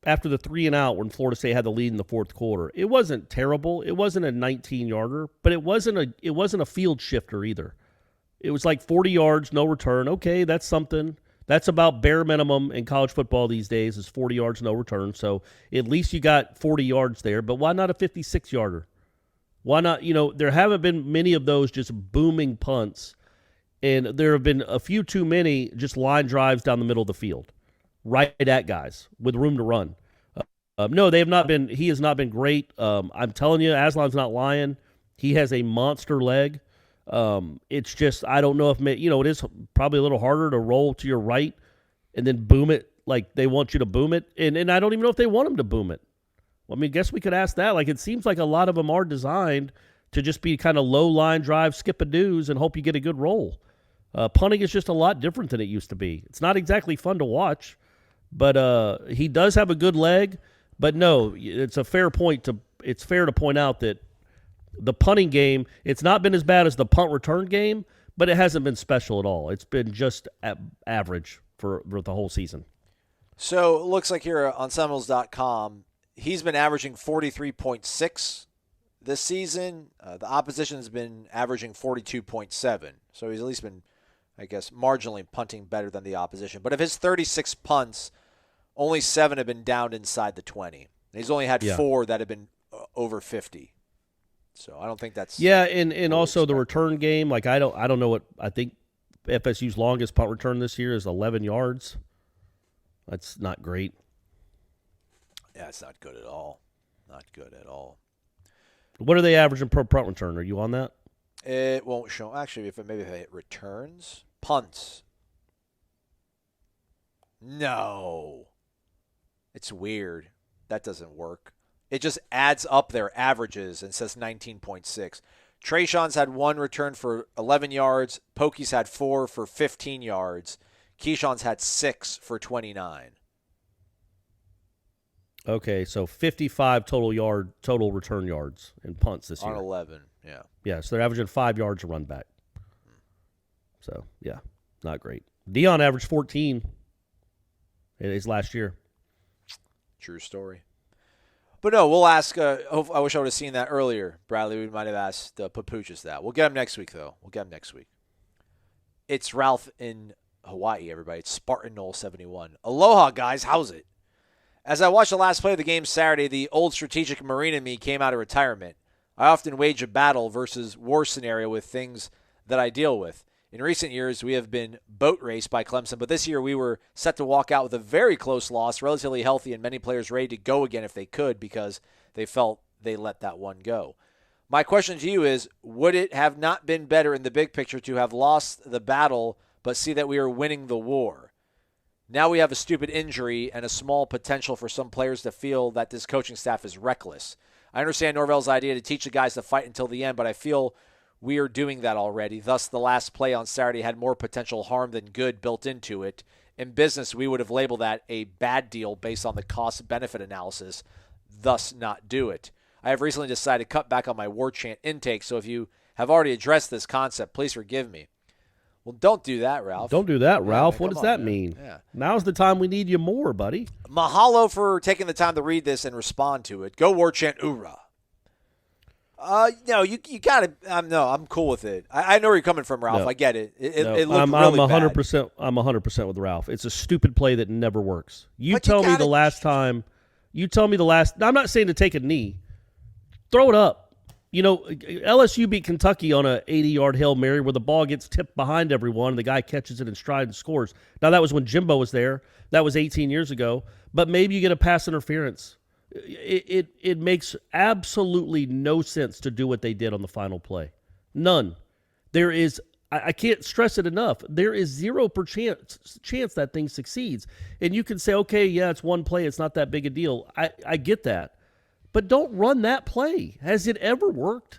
after the 3-and-out when Florida State had the lead in the fourth quarter. It wasn't terrible. It wasn't a 19-yarder, but it wasn't a field shifter either. It was like 40 yards, no return. Okay, that's something. That's about bare minimum in college football these days is 40 yards, no return. So at least you got 40 yards there, but why not a 56-yarder? Why not? There haven't been many of those just booming punts, and there have been a few too many just line drives down the middle of the field, right at guys with room to run. No, they have not been. He has not been great. I'm telling you, Aslan's not lying. He has a monster leg. It's just I don't know if it is probably a little harder to roll to your right and then boom it like they want you to boom it, and I don't even know if they want him to boom it. Well, I mean, I guess we could ask that. Like, it seems like a lot of them are designed to just be kind of low line drive, skip-a-doos, and hope you get a good roll. Punting is just a lot different than it used to be. It's not exactly fun to watch, but he does have a good leg. But no, it's fair to point out that the punting game, it's not been as bad as the punt return game, but it hasn't been special at all. It's been just average for the whole season. So it looks like here on Seminoles.com, he's been averaging 43.6 this season. The opposition has been averaging 42.7. So he's at least been, I guess, marginally punting better than the opposition. But of his 36 punts, only 7 have been down inside the 20. And he's only had 4 that have been over 50. So I don't think that's and also the return game. Like I don't know what I think FSU's longest punt return this year is 11 yards. That's not great. Yeah, it's not good at all. Not good at all. What are they averaging per punt return? Are you on that? It won't show. Actually, if it returns, punts. No. It's weird. That doesn't work. It just adds up their averages and says 19.6. Trayshawn's had 1 return for 11 yards. Pokey's had 4 for 15 yards. Keyshawn's had 6 for 29. Okay, so 55 total return yards and punts this year. On 11, yeah. Yeah, so they're averaging 5 yards a run back. So, yeah, not great. Dion averaged 14 in his last year. True story. But no, we'll ask. I wish I would have seen that earlier, Bradley. We might have asked Papuchis that. We'll get him next week, though. It's Ralph in Hawaii, everybody. It's Spartan Nole 71. Aloha, guys. How's it? As I watched the last play of the game Saturday, the old strategic Marine in me came out of retirement. I often wage a battle versus war scenario with things that I deal with. In recent years, we have been boat raced by Clemson, but this year we were set to walk out with a very close loss, relatively healthy, and many players ready to go again if they could because they felt they let that one go. My question to you is, would it have not been better in the big picture to have lost the battle but see that we are winning the war? Now we have a stupid injury and a small potential for some players to feel that this coaching staff is reckless. I understand Norvell's idea to teach the guys to fight until the end, but I feel we are doing that already. Thus, the last play on Saturday had more potential harm than good built into it. In business, we would have labeled that a bad deal based on the cost-benefit analysis, thus not do it. I have recently decided to cut back on my Warchant intake, so if you have already addressed this concept, please forgive me. Well, don't do that, Ralph. Don't do that, Ralph. Man, what does that mean? Yeah. Now's the time we need you more, buddy. Mahalo for taking the time to read this and respond to it. Go Warchant, oorah. No, you got to. No, I'm cool with it. I know where you're coming from, Ralph. No. I get it. It looked I'm really 100%. I'm 100% with Ralph. It's a stupid play that never works. You But tell you me the gotta- last time. You tell me the last. I'm not saying to take a knee. Throw it up. LSU beat Kentucky on a 80-yard Hail Mary where the ball gets tipped behind everyone and the guy catches it in stride and scores. Now, that was when Jimbo was there. That was 18 years ago. But maybe you get a pass interference. It makes absolutely no sense to do what they did on the final play. None. There is, I can't stress it enough, there is 0% chance that thing succeeds. And you can say, okay, yeah, it's one play. It's not that big a deal. I get that. But don't run that play. Has it ever worked?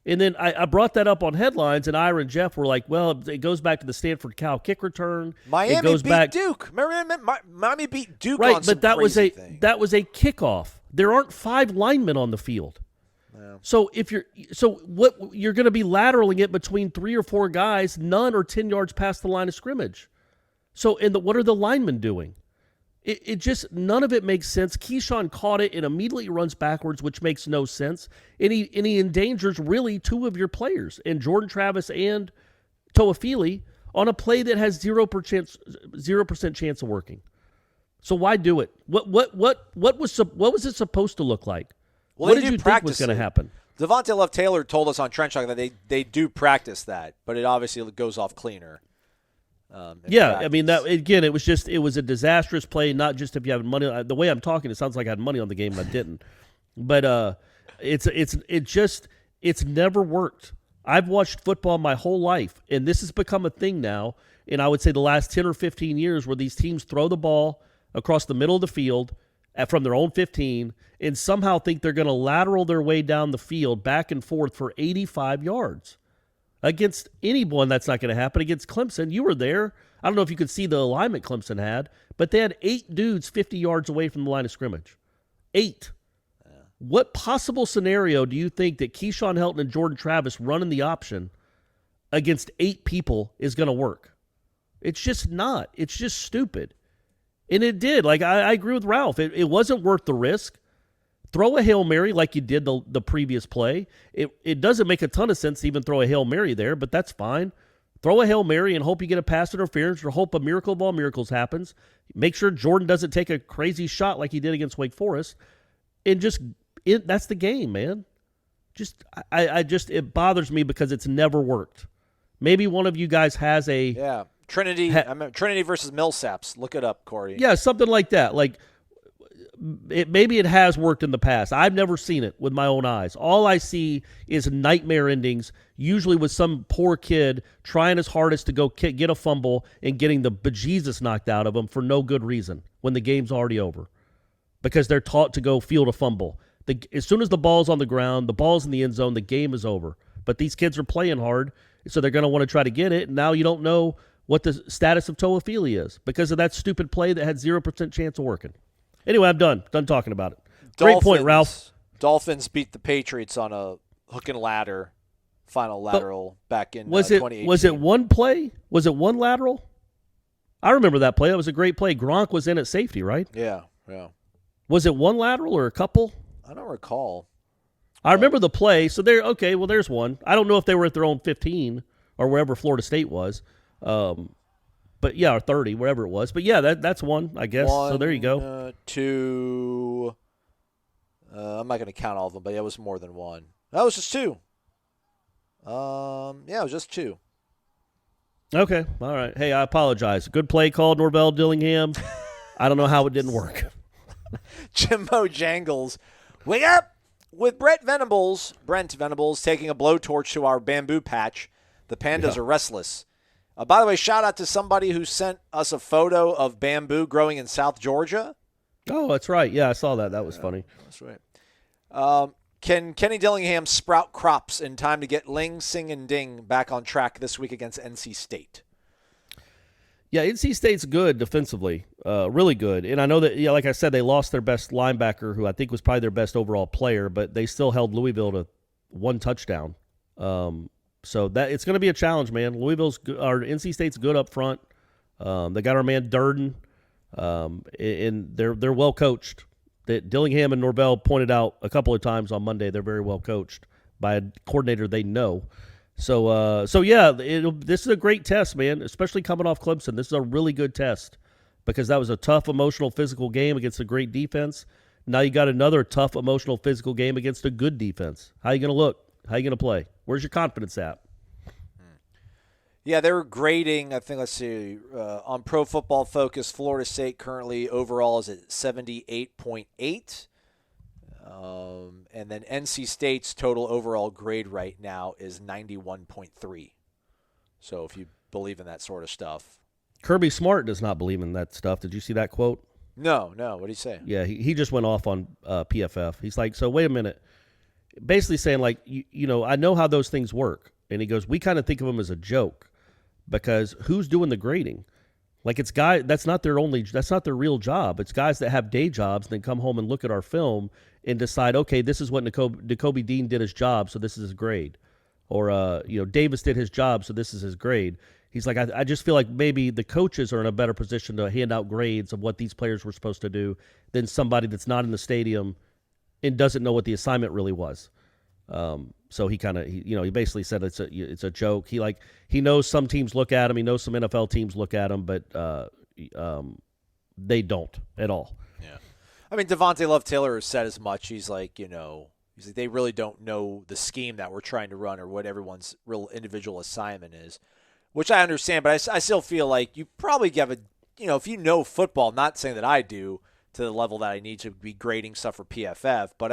And then I brought that up on headlines, and Ira and Jeff were like, well, it goes back to the Stanford Cal kick return. Miami it goes beat back, Duke. Remember, Miami beat Duke right, on some but that was a thing. that was a kickoff. There aren't 5 linemen on the field. Yeah. So what you're going to be lateraling it between 3 or 4 guys, none are 10 yards past the line of scrimmage. So what are the linemen doing? It just, none of it makes sense. Keyshawn caught it and immediately runs backwards, which makes no sense. And he endangers really 2 of your players, and Jordan Travis and Toafili, on a play that has 0% chance of working. So why do it? What was it supposed to look like? Well, What they did do you think practice was going to it. happen? Devontae Love Taylor told us on Trench Talk that they do practice that, but it obviously goes off cleaner. Yeah, practice. I mean, that again, it was a disastrous play. Not just if you have money. The way I'm talking, it sounds like I had money on the game, and I didn't. But it's never worked. I've watched football my whole life, and this has become a thing now. And I would say the last 10 or 15 years, where these teams throw the ball across the middle of the field from their own 15, and somehow think they're going to lateral their way down the field back and forth for 85 yards. Against anyone, that's not going to happen. Against Clemson, you were there. I don't know if you could see the alignment Clemson had, but they had 8 dudes 50 yards away from the line of scrimmage. 8. Yeah. What possible scenario do you think that Keyshawn Helton and Jordan Travis running the option against 8 people is going to work? It's just not. It's just stupid. And it did. Like, I agree with Ralph. It wasn't worth the risk. Throw a Hail Mary like you did the previous play. It doesn't make a ton of sense to even throw a Hail Mary there, but that's fine. Throw a Hail Mary and hope you get a pass interference, or hope a miracle of all miracles happens. Make sure Jordan doesn't take a crazy shot like he did against Wake Forest. And that's the game, man. It bothers me because it's never worked. Maybe one of you guys has a... Yeah, Trinity versus Millsaps. Look it up, Corey. Yeah, something like that. Like, maybe it has worked in the past. I've never seen it with my own eyes. All I see is nightmare endings, usually with some poor kid trying his hardest to go get a fumble and getting the bejesus knocked out of him for no good reason when the game's already over, because they're taught to go field a fumble. As soon as the ball's on the ground, the ball's in the end zone, the game is over. But these kids are playing hard, so they're going to want to try to get it. And now you don't know what the status of Toafili is because of that stupid play that had 0% chance of working. Anyway, I'm done. Done talking about it. Great point, Ralph. Dolphins beat the Patriots on a hook and ladder, final lateral back in 2018. Was it one play? Was it one lateral? I remember that play. That was a great play. Gronk was in at safety, right? Yeah. Was it one lateral or a couple? I don't recall. I remember the play. So there's one. I don't know if they were at their own 15 or wherever Florida State was. But yeah, or 30, wherever it was. But yeah, that's one, I guess. So there you go. 2. I'm not going to count all of them, but it was more than one. That was just 2. Yeah, it was just 2. Okay, all right. Hey, I apologize. Good play called, Norvell Dillingham. I don't know how it didn't work. Jimbo Jangles. Wake up! With Brent Venables taking a blowtorch to our bamboo patch, the pandas are restless. By the way, shout out to somebody who sent us a photo of bamboo growing in South Georgia. Oh, that's right. Yeah, I saw that. That was funny. That's right. Can Kenny Dillingham sprout crops in time to get Ling, Sing, and Ding back on track this week against NC State? Yeah, NC State's good defensively, really good. And I know that, like I said, they lost their best linebacker, who I think was probably their best overall player, but they still held Louisville to 1 touchdown. So that it's going to be a challenge, man. NC State's good up front. They got our man Durden, and they're well coached. That Dillingham and Norvell pointed out a couple of times on Monday. They're very well coached. by a coordinator they know. So yeah, this is a great test, man, especially coming off Clemson. This is a really good test because that was a tough, emotional, physical game against a great defense. Now you got another tough, emotional, physical game against a good defense. How you going to look? How you going to play? Where's your confidence at? Yeah, they were grading, I think, let's see, on Pro Football Focus, Florida State currently overall is at 78.8. And then NC State's total overall grade right now is 91.3. So if you believe in that sort of stuff. Kirby Smart does not believe in that stuff. Did you see that quote? No. What did he say? Yeah, he just went off on PFF. He's like, so wait a minute. Basically saying, like, you know, I know how those things work. And he goes, we kind of think of them as a joke. Because who's doing the grading? Like it's that's not their real job. It's guys that have day jobs and then come home and look at our film and decide, okay, this is what Nakobe Dean did his job, so this is his grade. Or Davis did his job, so this is his grade. He's like, I just feel like maybe the coaches are in a better position to hand out grades of what these players were supposed to do than somebody that's not in the stadium and doesn't know what the assignment really was. So he basically said it's a joke. He knows some teams look at him. He knows some NFL teams look at him, but they don't at all. Yeah, I mean Devontae Love Taylor has said as much. He's like, they really don't know the scheme that we're trying to run or what everyone's real individual assignment is, which I understand. But I still feel like you probably have if you know football. Not saying that I do to the level that I need to be grading stuff for PFF, but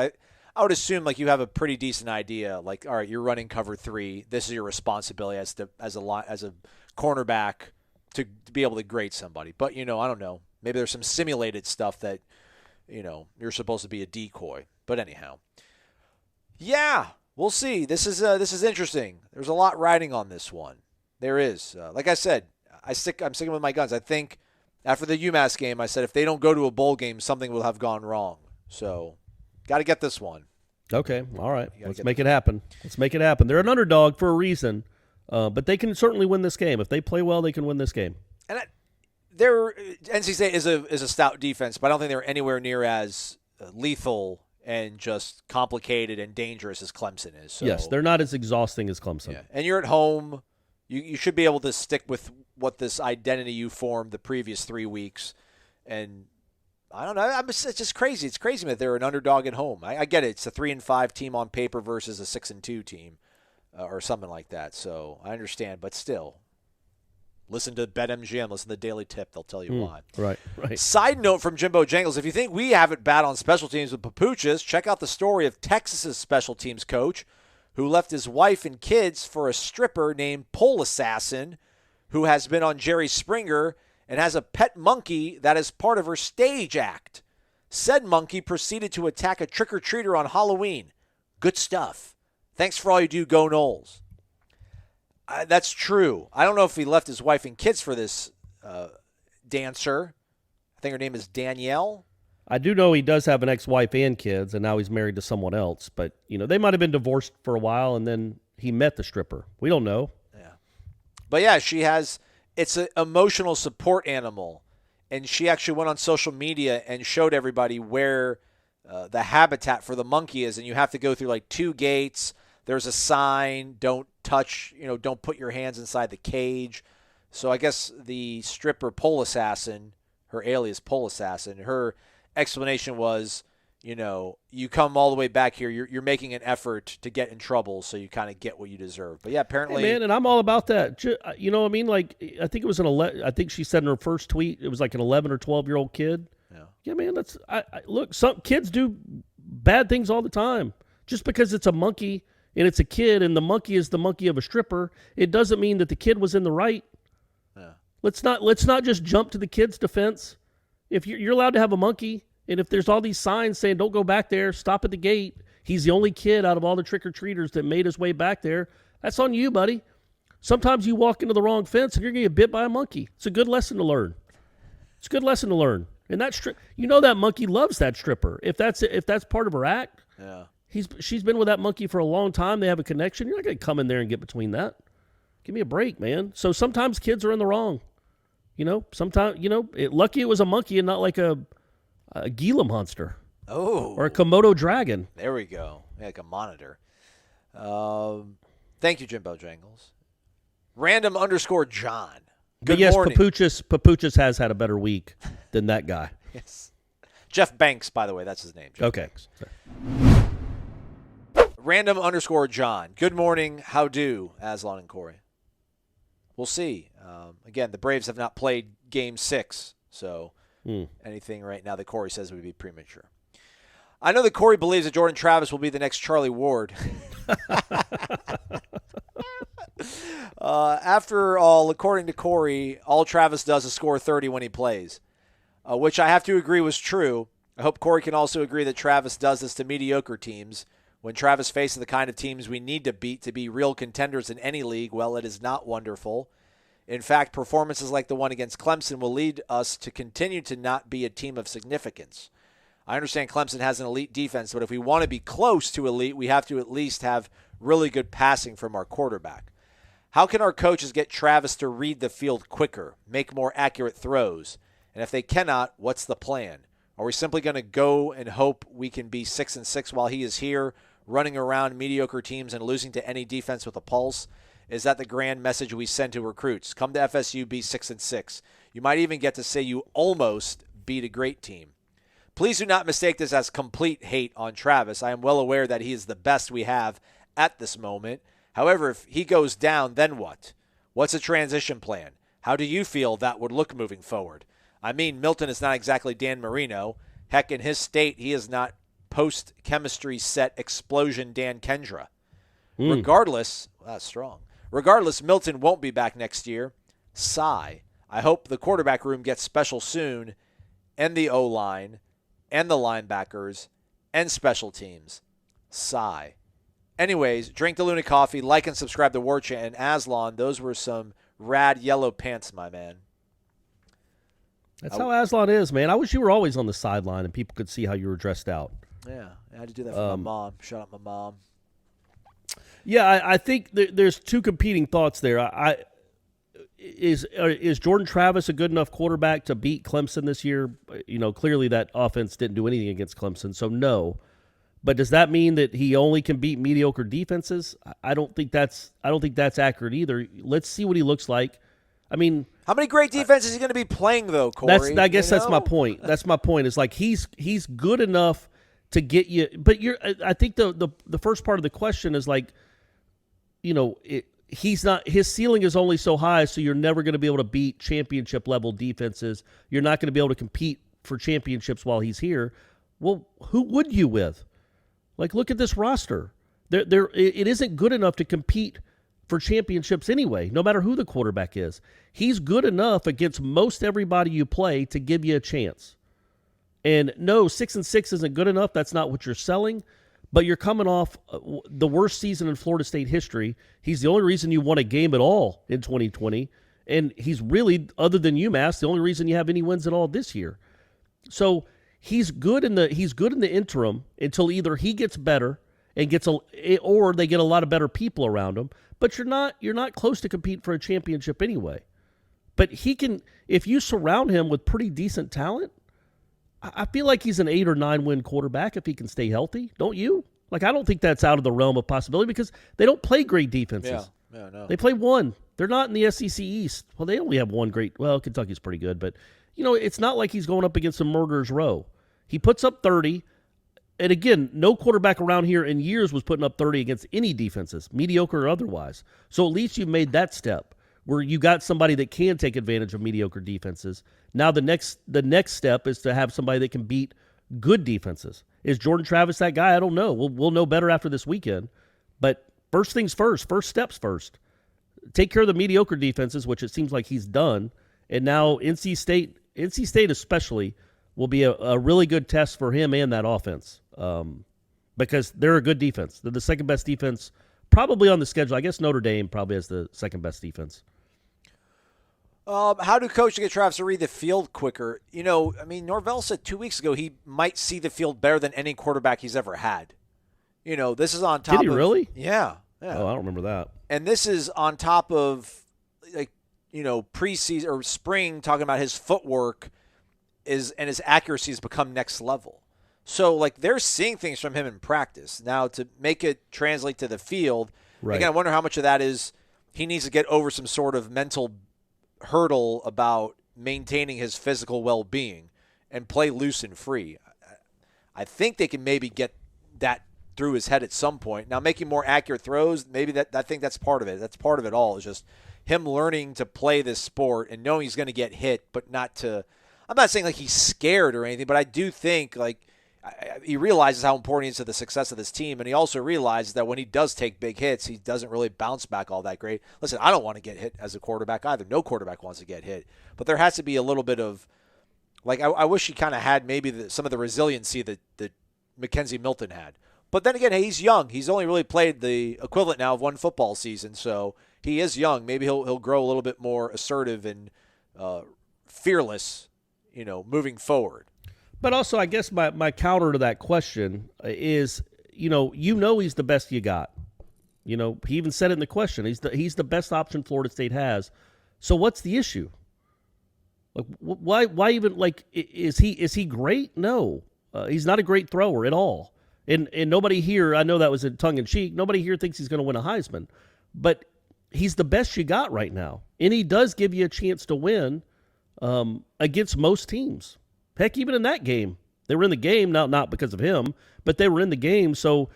I would assume like you have a pretty decent idea. Like, all right, you're running cover 3. This is your responsibility as a cornerback to be able to grade somebody. But I don't know. Maybe there's some simulated stuff that you're supposed to be a decoy. But anyhow, yeah, we'll see. This is interesting. There's a lot riding on this one. There is. Like I said, I'm sticking with my guns. I think after the UMass game, I said if they don't go to a bowl game, something will have gone wrong. So. Got to get this one. Okay, all right. Let's make it happen. They're an underdog for a reason, but they can certainly win this game. If they play well, they can win this game. And NC State is a stout defense, but I don't think they're anywhere near as lethal and just complicated and dangerous as Clemson is. So, yes, they're not as exhausting as Clemson. Yeah. And you're at home. You should be able to stick with what this identity you formed the previous 3 weeks, and I don't know. It's just crazy. It's crazy that they're an underdog at home. I get it. It's a 3-5 team on paper versus a 6-2 team, or something like that. So I understand, but still, listen to BetMGM. Listen to Daily Tip. They'll tell you why. Right. Side note from Jimbo Jangles: if you think we have it bad on special teams with Papuchas, check out the story of Texas's special teams coach, who left his wife and kids for a stripper named Pole Assassin, who has been on Jerry Springer and has a pet monkey that is part of her stage act. Said monkey proceeded to attack a trick-or-treater on Halloween. Good stuff. Thanks for all you do, go Noles. That's true. I don't know if he left his wife and kids for this dancer. I think her name is Danielle. I do know he does have an ex-wife and kids, and now he's married to someone else. But, they might have been divorced for a while, and then he met the stripper. We don't know. Yeah. But, yeah, she has... It's an emotional support animal, and she actually went on social media and showed everybody where the habitat for the monkey is, and you have to go through like 2 gates. There's a sign, don't touch, don't put your hands inside the cage. So I guess the stripper Pole Assassin, her alias Pole Assassin, her explanation was, you come all the way back here. You're making an effort to get in trouble, so you kind of get what you deserve. But yeah, apparently, hey man, and I'm all about that. You know what I mean? Like, I think it was I think she said in her first tweet, it was like an 11 or 12-year-old kid. Yeah, man. That's look. Some kids do bad things all the time. Just because it's a monkey and it's a kid, and the monkey is the monkey of a stripper, it doesn't mean that the kid was in the right. Yeah. Let's not just jump to the kid's defense. If you're allowed to have a monkey. And if there's all these signs saying, don't go back there, stop at the gate, he's the only kid out of all the trick-or-treaters that made his way back there, that's on you, buddy. Sometimes you walk into the wrong fence and you're going to get bit by a monkey. It's a good lesson to learn. And that monkey loves that stripper. If that's part of her act, yeah. She's been with that monkey for a long time. They have a connection. You're not going to come in there and get between that. Give me a break, man. So sometimes kids are in the wrong. Sometimes, lucky it was a monkey and not like a Gila monster. Oh. Or a Komodo dragon. There we go. Yeah, like a monitor. Thank you, Jimbo Jangles. Random _ John. Good but yes, morning. Papuchas has had a better week than that guy. Yes. Jeff Banks, by the way, that's his name. Jeff Okay. Banks. Random _ John. Good morning. How do, Aslan and Corey? We'll see. Again, the Braves have not played Game 6, so anything right now that Corey says would be premature. I know that Corey believes that Jordan Travis will be the next Charlie Ward. After all, according to Corey, all Travis does is score 30 when he plays, which I have to agree was true. I hope Corey can also agree that Travis does this to mediocre teams. When Travis faces the kind of teams we need to beat to be real contenders in any league, well, it is not wonderful. In fact, performances like the one against Clemson will lead us to continue to not be a team of significance. I understand Clemson has an elite defense, but if we want to be close to elite, we have to at least have really good passing from our quarterback. How can our coaches get Travis to read the field quicker, make more accurate throws? And if they cannot, what's the plan? Are we simply going to go and hope we can be 6-6 while he is here, running around mediocre teams and losing to any defense with a pulse? Is that the grand message we send to recruits? Come to FSU, be 6-6. You might even get to say you almost beat a great team. Please do not mistake this as complete hate on Travis. I am well aware that he is the best we have at this moment. However, if he goes down, then what? What's a transition plan? How do you feel that would look moving forward? I mean, Milton is not exactly Dan Marino. Heck, in his state, he is not post-chemistry set explosion Dan Kendra. Regardless, that's strong. Regardless, Milton won't be back next year. Sigh. I hope the quarterback room gets special soon, and the O-line, and the linebackers, and special teams. Sigh. Anyways, drink the Luna coffee, like and subscribe to Warchant, and Aslan, those were some rad yellow pants, my man. That's how Aslan is, man. I wish you were always on the sideline and people could see how you were dressed out. Yeah, I had to do that for my mom. Shout out my mom. Yeah, I think there's two competing thoughts there. Is Jordan Travis a good enough quarterback to beat Clemson this year? You know, clearly that offense didn't do anything against Clemson, so no. But does that mean that he only can beat mediocre defenses? I don't think that's accurate either. Let's see what he looks like. I mean, how many great defenses is he going to be playing though, Corey? I guess that's my point. That's my point. Is like he's good enough to get you, but I think the first part of the question is like, you know, he's not, his ceiling is only so high, so you're never going to be able to beat championship level defenses. You're not going to be able to compete for championships while he's here. Well, who would you with? Like, look at this roster. It isn't good enough to compete for championships anyway, no matter who the quarterback is. He's good enough against most everybody you play to give you a chance. And no, 6-6 isn't good enough. That's not what you're selling. But you're coming off the worst season in Florida State history. He's the only reason you won a game at all in 2020. And he's really, other than UMass, the only reason you have any wins at all this year. So he's good in the interim until either he gets better and or they get a lot of better people around him. But you're not close to compete for a championship anyway. But he can, if you surround him with pretty decent talent, I feel like he's an 8 or 9 win quarterback if he can stay healthy. Don't you? Like, I don't think that's out of the realm of possibility because they don't play great defenses. Yeah, no. They play one. They're not in the SEC East. Well, they only have one great. Well, Kentucky's pretty good, but you know, it's not like he's going up against a murderer's row. He puts up 30. And again, no quarterback around here in years was putting up 30 against any defenses, mediocre or otherwise. So at least you've made that step where you got somebody that can take advantage of mediocre defenses. Now the next step is to have somebody that can beat good defenses. Is Jordan Travis that guy? I don't know. We'll know better after this weekend. But first things first steps first. Take care of the mediocre defenses, which it seems like he's done. And now NC State especially will be a really good test for him and that offense. Because they're a good defense. They're the second best defense probably on the schedule. I guess Notre Dame probably has the second best defense. How do coaches get Travis to read the field quicker? You know, I mean, Norvell said 2 weeks ago he might see the field better than any quarterback he's ever had. You know, this is on top of... Did he really? Yeah. Oh, I don't remember that. And this is on top of, like, you know, preseason or spring talking about his footwork and his accuracy has become next level. So, like, they're seeing things from him in practice. Now, to make it translate to the field, Right. again, I wonder how much of that is he needs to get over some sort of mental hurdle about maintaining his physical well-being and play loose and free. I think they can maybe get that through his head at some point. Now, making more accurate throws, maybe I think that's part of it. That's part of it all, is just him learning to play this sport and knowing he's going to get hit, but not to – I'm not saying like he's scared or anything, but I do think like he realizes how important he is to the success of this team, and he also realizes that when he does take big hits, he doesn't really bounce back all that great. Listen, I don't want to get hit as a quarterback either. No quarterback wants to get hit. But there has to be a little bit of – like I wish he kind of had maybe some of the resiliency that Mackenzie Milton had. But then again, he's young. He's only really played the equivalent now of one football season, so he is young. Maybe he'll grow a little bit more assertive and fearless, moving forward. But also, I guess my counter to that question is, he's the best you got. He even said it in the question. He's the best option Florida State has. So what's the issue? Like, why even, like, is he great? No, he's not a great thrower at all. And nobody here, I know that was in tongue in cheek. Nobody here thinks he's going to win a Heisman, but he's the best you got right now, and he does give you a chance to win against most teams. Heck, even in that game, they were in the game now, not because of him, but they were in the game. So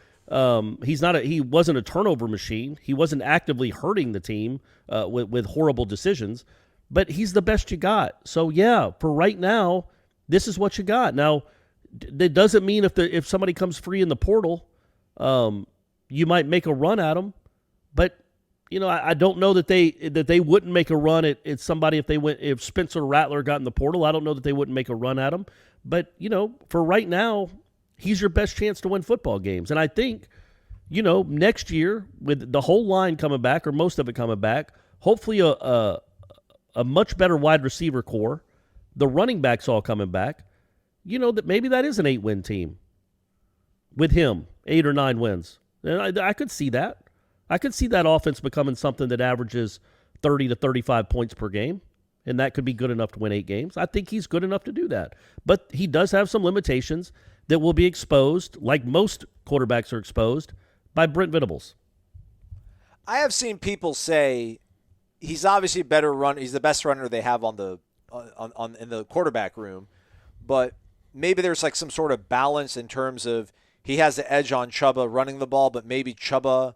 he wasn't a turnover machine. He wasn't actively hurting the team with horrible decisions, but he's the best you got. So yeah, for right now, this is what you got. Now, that doesn't mean if somebody comes free in the portal, you might make a run at them, but I don't know that they wouldn't make a run at somebody if Spencer Rattler got in the portal. I don't know that they wouldn't make a run at him. But, for right now, he's your best chance to win football games. And I think, next year with the whole line coming back or most of it coming back, hopefully a much better wide receiver core, the running backs all coming back, that maybe that is an 8-win team with him, 8 or 9 wins. And I could see that. I could see that offense becoming something that averages 30 to 35 points per game, and that could be good enough to win 8 games. I think he's good enough to do that. But he does have some limitations that will be exposed, like most quarterbacks are exposed, by Brent Venables. I have seen people say he's obviously a better runner. He's the best runner they have in the quarterback room, but maybe there's like some sort of balance in terms of he has the edge on Chuba running the ball, but maybe Chuba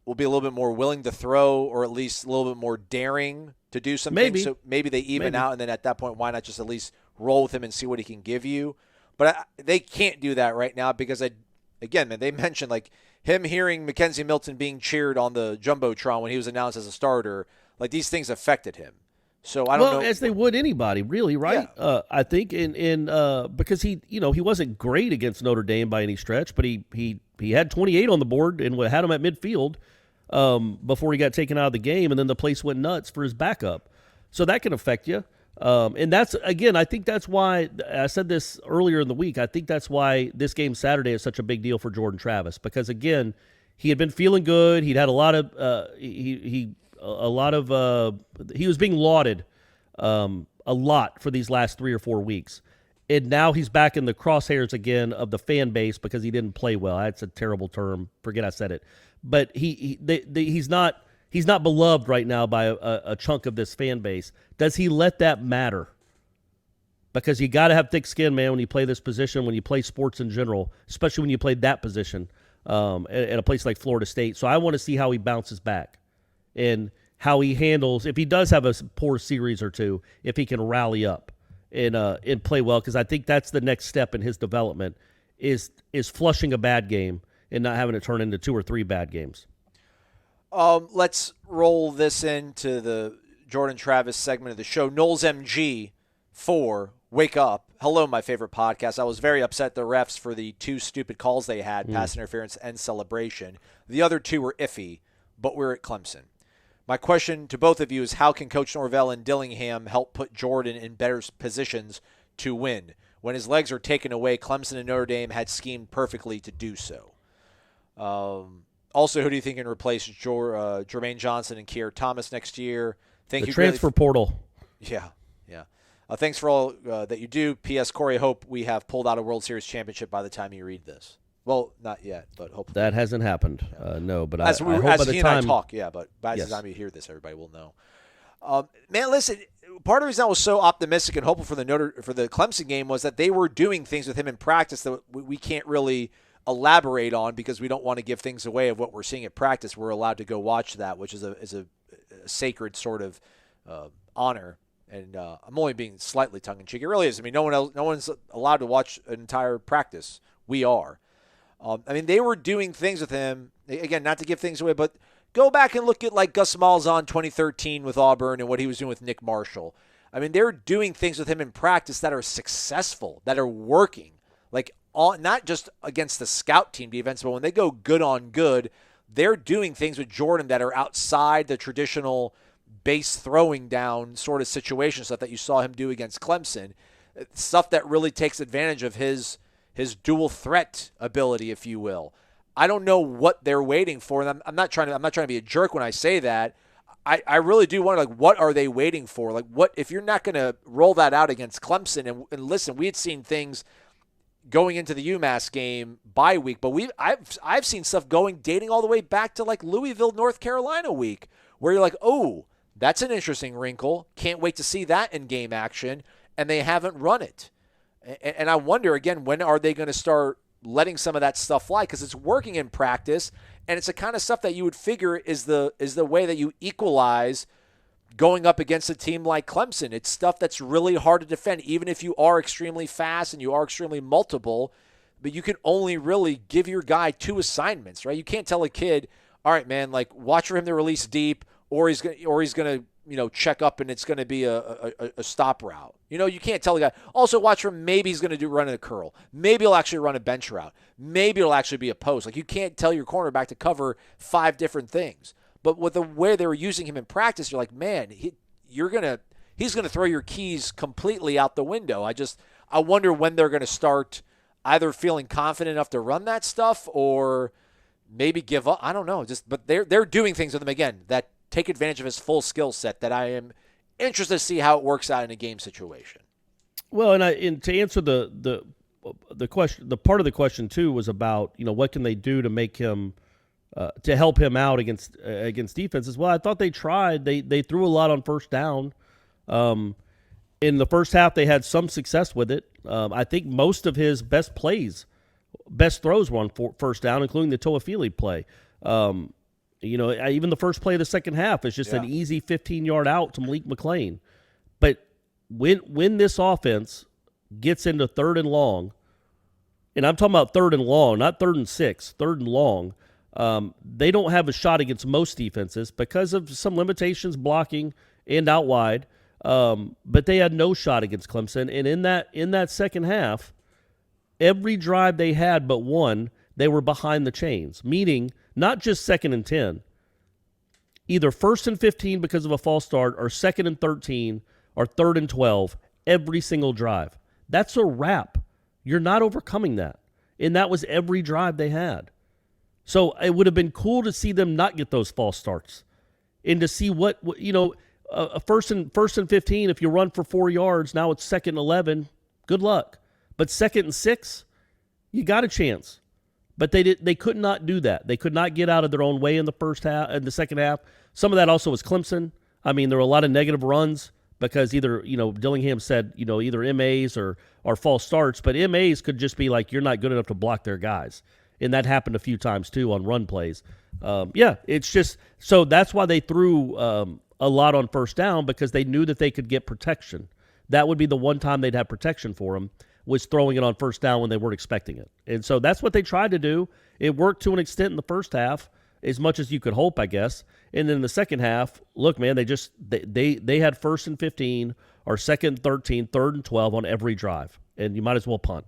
will be a little bit more willing to throw, or at least a little bit more daring to do something. Maybe. So maybe they even out, and then at that point, why not just at least roll with him and see what he can give you? But they can't do that right now because, they mentioned like him hearing Mackenzie Milton being cheered on the Jumbotron when he was announced as a starter. Like, these things affected him. So I don't know. As they would anybody, really, right? Yeah. I think because he wasn't great against Notre Dame by any stretch, but he had 28 on the board and had him at midfield before he got taken out of the game, and then the place went nuts for his backup. So that can affect you. And that's, again, I think that's why I said this earlier in the week. I think that's why this game Saturday is such a big deal for Jordan Travis, because again, he had been feeling good. He'd had a lot of he was being lauded a lot for these last 3 or 4 weeks. And now he's back in the crosshairs again of the fan base because he didn't play well. That's a terrible term. Forget I said it. But he's not beloved right now by a chunk of this fan base. Does he let that matter? Because you got to have thick skin, man, when you play this position, when you play sports in general, especially when you play that position at a place like Florida State. So I want to see how he bounces back and how he handles, if he does have a poor series or two, if he can rally up and play well, because I think that's the next step in his development is flushing a bad game and not having it turn into 2 or 3 bad games. Let's roll this into the Jordan Travis segment of the show. Noles MG 4, Wake Up. Hello, my favorite podcast. I was very upset at the refs for the 2 stupid calls they had, pass interference and celebration. The other 2 were iffy, but we're at Clemson. My question to both of you is, how can Coach Norvell and Dillingham help put Jordan in better positions to win? When his legs are taken away, Clemson and Notre Dame had schemed perfectly to do so. Also, who do you think can replace Jermaine Johnson and Keir Thomas next year? The transfer portal. Yeah. Thanks for all that you do. P.S. Corey, hope we have pulled out a World Series championship by the time you read this. Well, not yet, but hopefully. That hasn't happened. No, but as I hope as by the he time and I talk, yeah, but by Yes. the time you hear this, everybody will know. Man, listen, part of the reason I was so optimistic and hopeful for the Clemson game was that they were doing things with him in practice that we can't really elaborate on because we don't want to give things away of what we're seeing at practice. We're allowed to go watch that, which is a sacred sort of honor. And I'm only being slightly tongue-in-cheek. It really is. I mean, no one's allowed to watch an entire practice. We are. I mean, they were doing things with him, again, not to give things away, but go back and look at like Gus Malzahn 2013 with Auburn and what he was doing with Nick Marshall. I mean, they're doing things with him in practice that are successful, that are working. Like, not just against the scout team defense, but when they go good on good, they're doing things with Jordan that are outside the traditional base throwing down sort of situation, stuff that you saw him do against Clemson, stuff that really takes advantage of his dual threat ability, if you will. I don't know what they're waiting for. And I'm not trying to be a jerk when I say that. I really do wonder, like, what are they waiting for? Like, what if you're not going to roll that out against Clemson? And listen, we had seen things going into the UMass game bye week, but I've seen stuff dating all the way back to like Louisville, North Carolina week, where you're like, oh, that's an interesting wrinkle. Can't wait to see that in game action, and they haven't run it. And I wonder, again, when are they going to start letting some of that stuff fly? Because it's working in practice, and it's the kind of stuff that you would figure is the way that you equalize going up against a team like Clemson. It's stuff that's really hard to defend, even if you are extremely fast and you are extremely multiple, but you can only really give your guy 2 assignments, right? You can't tell a kid, all right, man, like, watch for him to release deep, or he's going to, check up and it's going to be a stop route. You can't tell the guy. Also, watch for him. Maybe he's going to run a curl. Maybe he'll actually run a bench route. Maybe it'll actually be a post. Like, you can't tell your cornerback to cover 5 different things. But with the way they were using him in practice, you're like, man, he's going to throw your keys completely out the window. I wonder when they're going to start either feeling confident enough to run that stuff or maybe give up. I don't know. But they're doing things with him again that take advantage of his full skill set that I am interested to see how it works out in a game situation. Well, and to answer the question, the part of the question too was about, what can they do to make him to help him out against defenses. Well, I thought they tried. They threw a lot on first down. In the first half, they had some success with it. I think most of his best throws were on first down, including the Toafili play. Even the first play of the second half is just an easy 15-yard out to Malik McClain. But when this offense gets into 3rd and long, and I'm talking about 3rd and long, not 3rd and 6, 3rd and long, they don't have a shot against most defenses because of some limitations blocking and out wide. But they had no shot against Clemson. And in that second half, every drive they had but one, they were behind the chains, meaning not just 2nd and 10, either 1st and 15 because of a false start or 2nd and 13 or 3rd and 12 every single drive. That's a wrap. You're not overcoming that. And that was every drive they had. So it would have been cool to see them not get those false starts and to see what first and 15, if you run for 4 yards, now it's 2nd and 11, good luck. But 2nd and 6, you got a chance. But they could not do that. They could not get out of their own way in the first half and the second half. Some of that also was Clemson. I mean, there were a lot of negative runs because either, Dillingham said, either MAs or false starts, but MAs could just be like, you're not good enough to block their guys. And that happened a few times too on run plays. It's just, so that's why they threw a lot on first down, because they knew that they could get protection. That would be the one time they'd have protection for them, was throwing it on first down when they weren't expecting it. And so that's what they tried to do. It worked to an extent in the first half, as much as you could hope, I guess. And then in the second half, look, man, they had 1st and 15 or 2nd and 13, 3rd and 12 on every drive. And you might as well punt.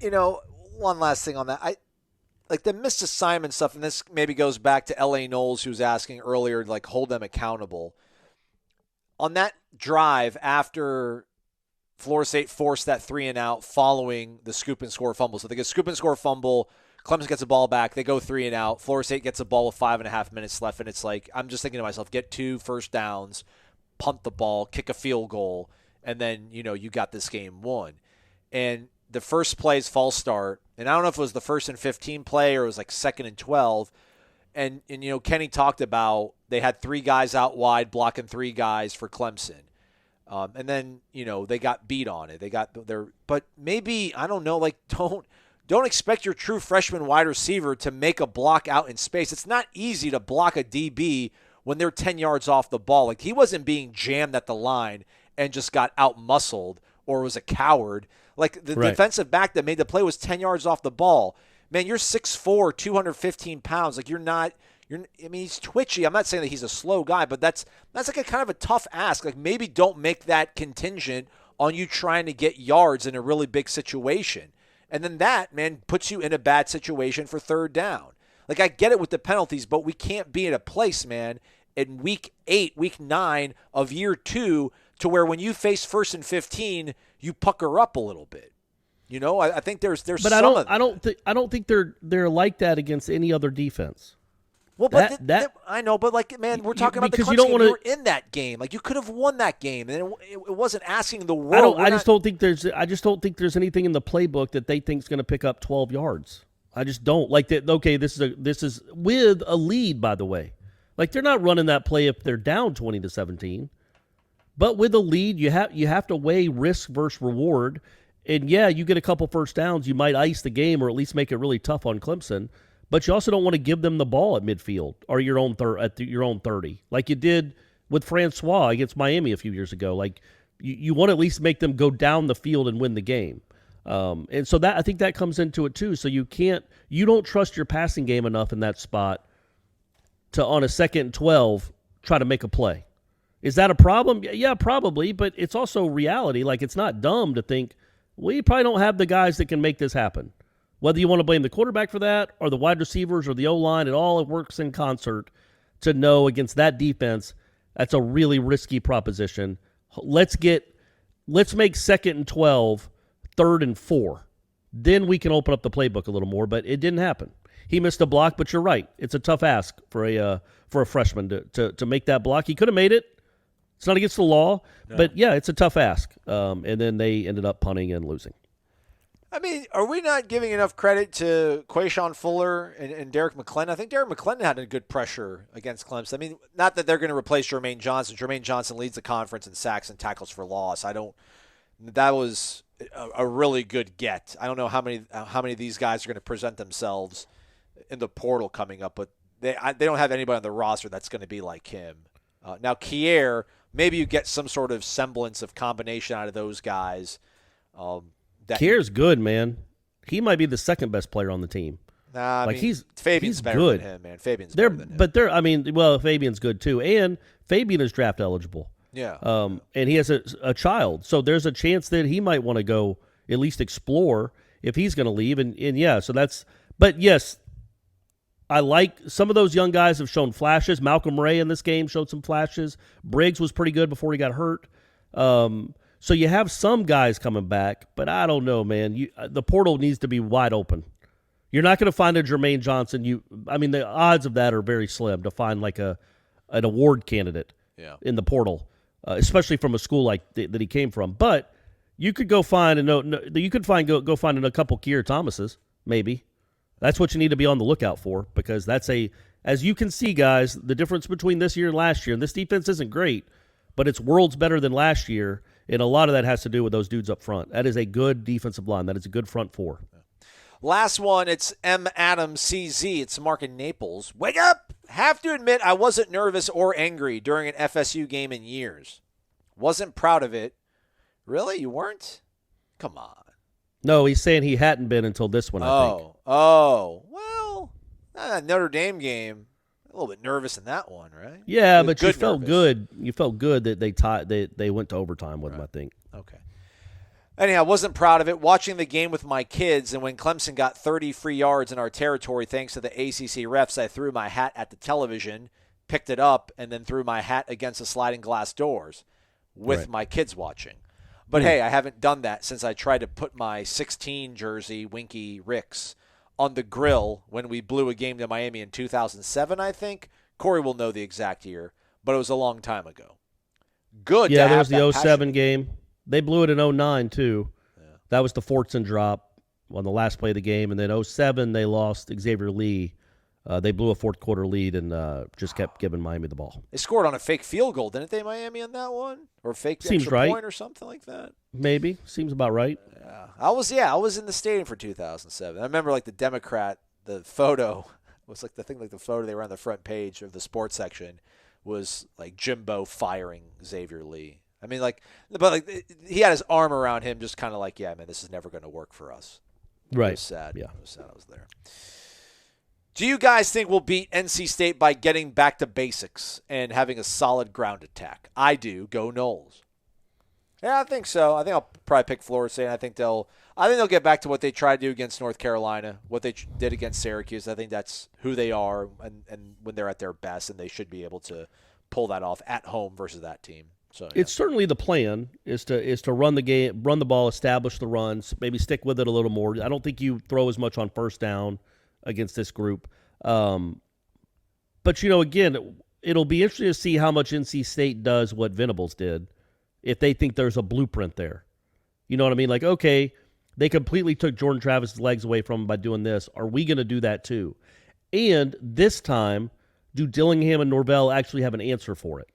One last thing on that. I like the missed assignment stuff, and this maybe goes back to L.A. Noles, who was asking earlier, like, hold them accountable. On that drive after Florida State forced that 3-and-out following the scoop and score fumble. So they get scoop and score fumble, Clemson gets the ball back, they go 3-and-out, Florida State gets a ball with 5.5 minutes left, and it's like, I'm just thinking to myself, get 2 first downs, punt the ball, kick a field goal, and then, you got this game won. And the first play's false start, and I don't know if it was the 1st and 15 play or it was like 2nd and 12. And Kenny talked about they had 3 guys out wide blocking 3 guys for Clemson. And then, they got beat on it. They got but maybe, I don't know, like don't expect your true freshman wide receiver to make a block out in space. It's not easy to block a DB when they're 10 yards off the ball. Like, he wasn't being jammed at the line and just got out-muscled or was a coward. Like, the defensive back that made the play was 10 yards off the ball. Man, you're 6'4", 215 pounds. Like, he's twitchy. I'm not saying that he's a slow guy, but that's like a kind of a tough ask. Like, maybe don't make that contingent on you trying to get yards in a really big situation. And then that, man, puts you in a bad situation for 3rd down. Like, I get it with the penalties, but we can't be in a place, man, in week 8, week 9 of year 2 to where when you face 1st and 15, you pucker up a little bit. I think there's but some of that. I don't think they're like that against any other defense. Well, but I know, but like, man, we're talking about the Clemson game. You were in that game. Like, you could have won that game, and it wasn't asking the world. I just don't think there's anything in the playbook that they think is going to pick up 12 yards. I just don't like that. Okay, this is with a lead, by the way. Like, they're not running that play if they're down 20-17. But with a lead, you have to weigh risk versus reward. And yeah, you get a couple first downs, you might ice the game or at least make it really tough on Clemson. But you also don't want to give them the ball at midfield or your own your own 30, like you did with Francois against Miami a few years ago. Like, you want to at least make them go down the field and win the game. And so that, I think that comes into it too. So you don't trust your passing game enough in that spot to, on a 2nd and 12, try to make a play. Is that a problem? Yeah, probably, but it's also reality. Like, it's not dumb to think, we probably don't have the guys that can make this happen. Whether you want to blame the quarterback for that or the wide receivers or the O-line, it all works in concert to know against that defense, that's a really risky proposition. Let's make 2nd and 12, 3rd and 4. Then we can open up the playbook a little more, but it didn't happen. He missed a block, but you're right. It's a tough ask for a freshman to make that block. He could have made it. It's not against the law, but yeah, it's a tough ask. And then they ended up punting and losing. I mean, are we not giving enough credit to Quayshawn Fuller and Derek McClendon? I think Derek McClendon had a good pressure against Clemson. I mean, not that they're going to replace Jermaine Johnson. Jermaine Johnson leads the conference in sacks and tackles for loss. That was a really good get. I don't know how many of these guys are going to present themselves in the portal coming up, but they don't have anybody on the roster that's going to be like him. Now, Kier, maybe you get some sort of semblance of combination out of those guys. Kier's good, man. He might be the 2nd best player on the team. Nah, Fabian's better good. than him, man. Fabian's better than him. But Fabian's good too, and Fabian is draft eligible. Yeah. And he has a child, so there's a chance that he might want to go at least explore if he's going to leave. And yeah, so that's. But yes, I like some of those young guys have shown flashes. Malcolm Ray in this game showed some flashes. Briggs was pretty good before he got hurt. So you have some guys coming back, but I don't know, man. The portal needs to be wide open. You're not going to find a Jermaine Johnson. The odds of that are very slim to find like an award candidate in the portal, especially from a school like that he came from. But you could go find go find a couple Keir Thomases, maybe. That's what you need to be on the lookout for, because as you can see, guys, the difference between this year and last year, and this defense isn't great, but it's worlds better than last year, and a lot of that has to do with those dudes up front. That is a good defensive line. That is a good front four. Last one, it's M. Adam CZ. It's Mark in Naples. Wake up! Have to admit I wasn't nervous or angry during an FSU game in years. Wasn't proud of it. Really? You weren't? Come on. No, he's saying he hadn't been until this one, I think. Well, that Notre Dame game, a little bit nervous in that one, right? Yeah, but you felt good. You felt good that they went to overtime with him, I think. Okay. Anyhow, I wasn't proud of it. Watching the game with my kids, and when Clemson got 30 free yards in our territory thanks to the ACC refs, I threw my hat at the television, picked it up, and then threw my hat against the sliding glass doors with my kids watching. But hey, I haven't done that since I tried to put my 16 jersey, Winky Ricks, on the grill when we blew a game to Miami in 2007, I think. Corey will know the exact year, but it was a long time ago. good. Yeah, to there have was the that 07 game. They blew it in 09 too. Yeah. That was the Fortson drop on the last play of the game. And then 07, they lost Xavier Lee. They blew a fourth quarter lead and just kept giving Miami the ball. They scored on a fake field goal, didn't they, Miami, on that one? Or fake Seems extra right. point or something like that? Maybe. Seems about right. Yeah. I was in the stadium for 2007. I remember like the Democrat, the photo was like the photo they were on the front page of the sports section was like Jimbo firing Xavier Lee. I mean, he had his arm around him, just kind of like, yeah, man, this is never going to work for us. Right. It was sad. Yeah. It was sad I was there. Do you guys think we'll beat NC State by getting back to basics and having a solid ground attack? I do. Go Noles. Yeah, I think so. I think I'll probably pick Florida State. I think they'll get back to what they tried to do against North Carolina, what they did against Syracuse. I think that's who they are, and when they're at their best, and they should be able to pull that off at home versus that team. So yeah. It's certainly the plan is to run the game, run the ball, establish the runs, maybe stick with it a little more. I don't think you throw as much on first down against this group. But, again, it'll be interesting to see how much NC State does what Venables did if they think there's a blueprint there. You know what I mean? Like, okay, they completely took Jordan Travis's legs away from him by doing this. Are we going to do that too? And this time, do Dillingham and Norvell actually have an answer for it?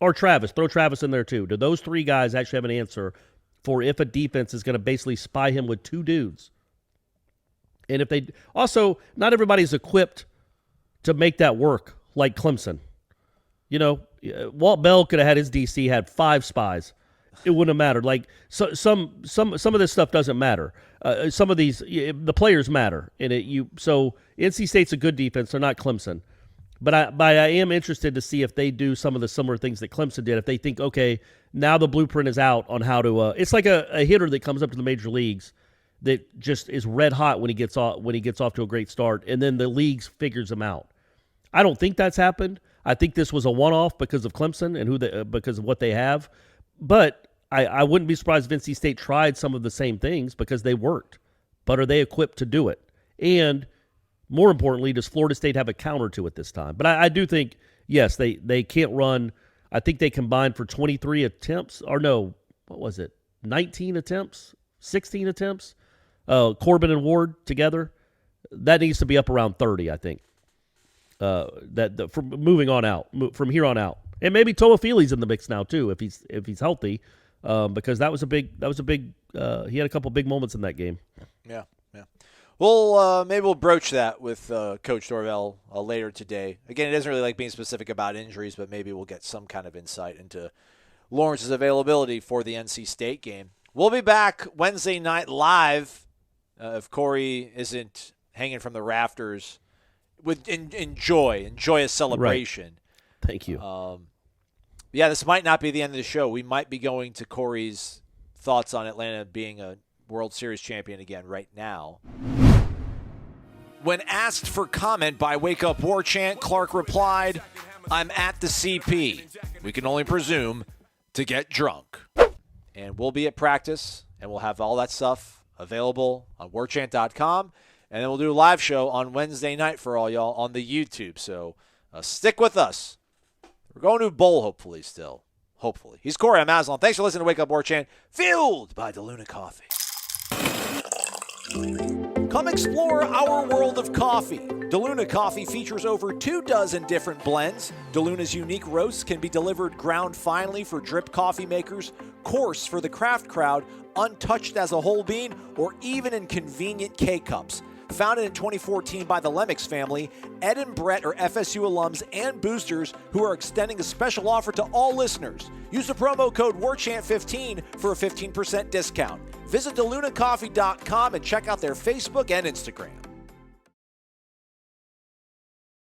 Or Travis, throw Travis in there too. Do those three guys actually have an answer for if a defense is going to basically spy him with two dudes? And if they also, not everybody's equipped to make that work like Clemson. Walt Bell could have had his DC had 5 spies. It wouldn't have mattered. Like some of this stuff doesn't matter. Some of these the players matter. So NC State's a good defense. They're not Clemson. But I am interested to see if they do some of the similar things that Clemson did. If they think, okay, now the blueprint is out on how to. It's like a hitter that comes up to the major leagues that just is red hot when he gets off to a great start, and then the leagues figures him out. I don't think that's happened. I think this was a one-off because of Clemson and because of what they have. But I wouldn't be surprised if NC State tried some of the same things because they worked. But are they equipped to do it? And more importantly, does Florida State have a counter to it this time? But I do think, yes, they can't run. I think they combined for 23 attempts. Or no, what was it? 19 attempts? 16 attempts? Corbin and Ward together. That needs to be up around 30, I think. From moving on out, from here on out. And maybe Toafili's in the mix now too, if he's healthy. Because that was a big he had a couple big moments in that game. Yeah. Well, maybe we'll broach that with Coach Norvell later today. Again, it doesn't really like being specific about injuries, but maybe we'll get some kind of insight into Lawrence's availability for the NC State game. We'll be back Wednesday night live if Corey isn't hanging from the rafters. Enjoy a celebration. Right. Thank you. Yeah, this might not be the end of the show. We might be going to Corey's thoughts on Atlanta being a World Series champion again right now. When asked for comment by Wake Up Warchant, Clark replied, "I'm at the CP. We can only presume to get drunk." And we'll be at practice, and we'll have all that stuff available on warchant.com. And then we'll do a live show on Wednesday night for all y'all on the YouTube. So stick with us. We're going to a bowl, hopefully, still. Hopefully. He's Corey. I'm Aslan. Thanks for listening to Wake Up Warchant, fueled by DeLuna Coffee. Come explore our world of coffee. DeLuna Coffee features over 24 different blends. DeLuna's unique roasts can be delivered ground finely for drip coffee makers, coarse for the craft crowd, untouched as a whole bean, or even in convenient K-Cups. Founded in 2014 by the Lemix family, Ed and Brett are FSU alums and boosters who are extending a special offer to all listeners. Use the promo code WARCHANT15 for a 15% discount. Visit DeLunaCoffee.com and check out their Facebook and Instagram.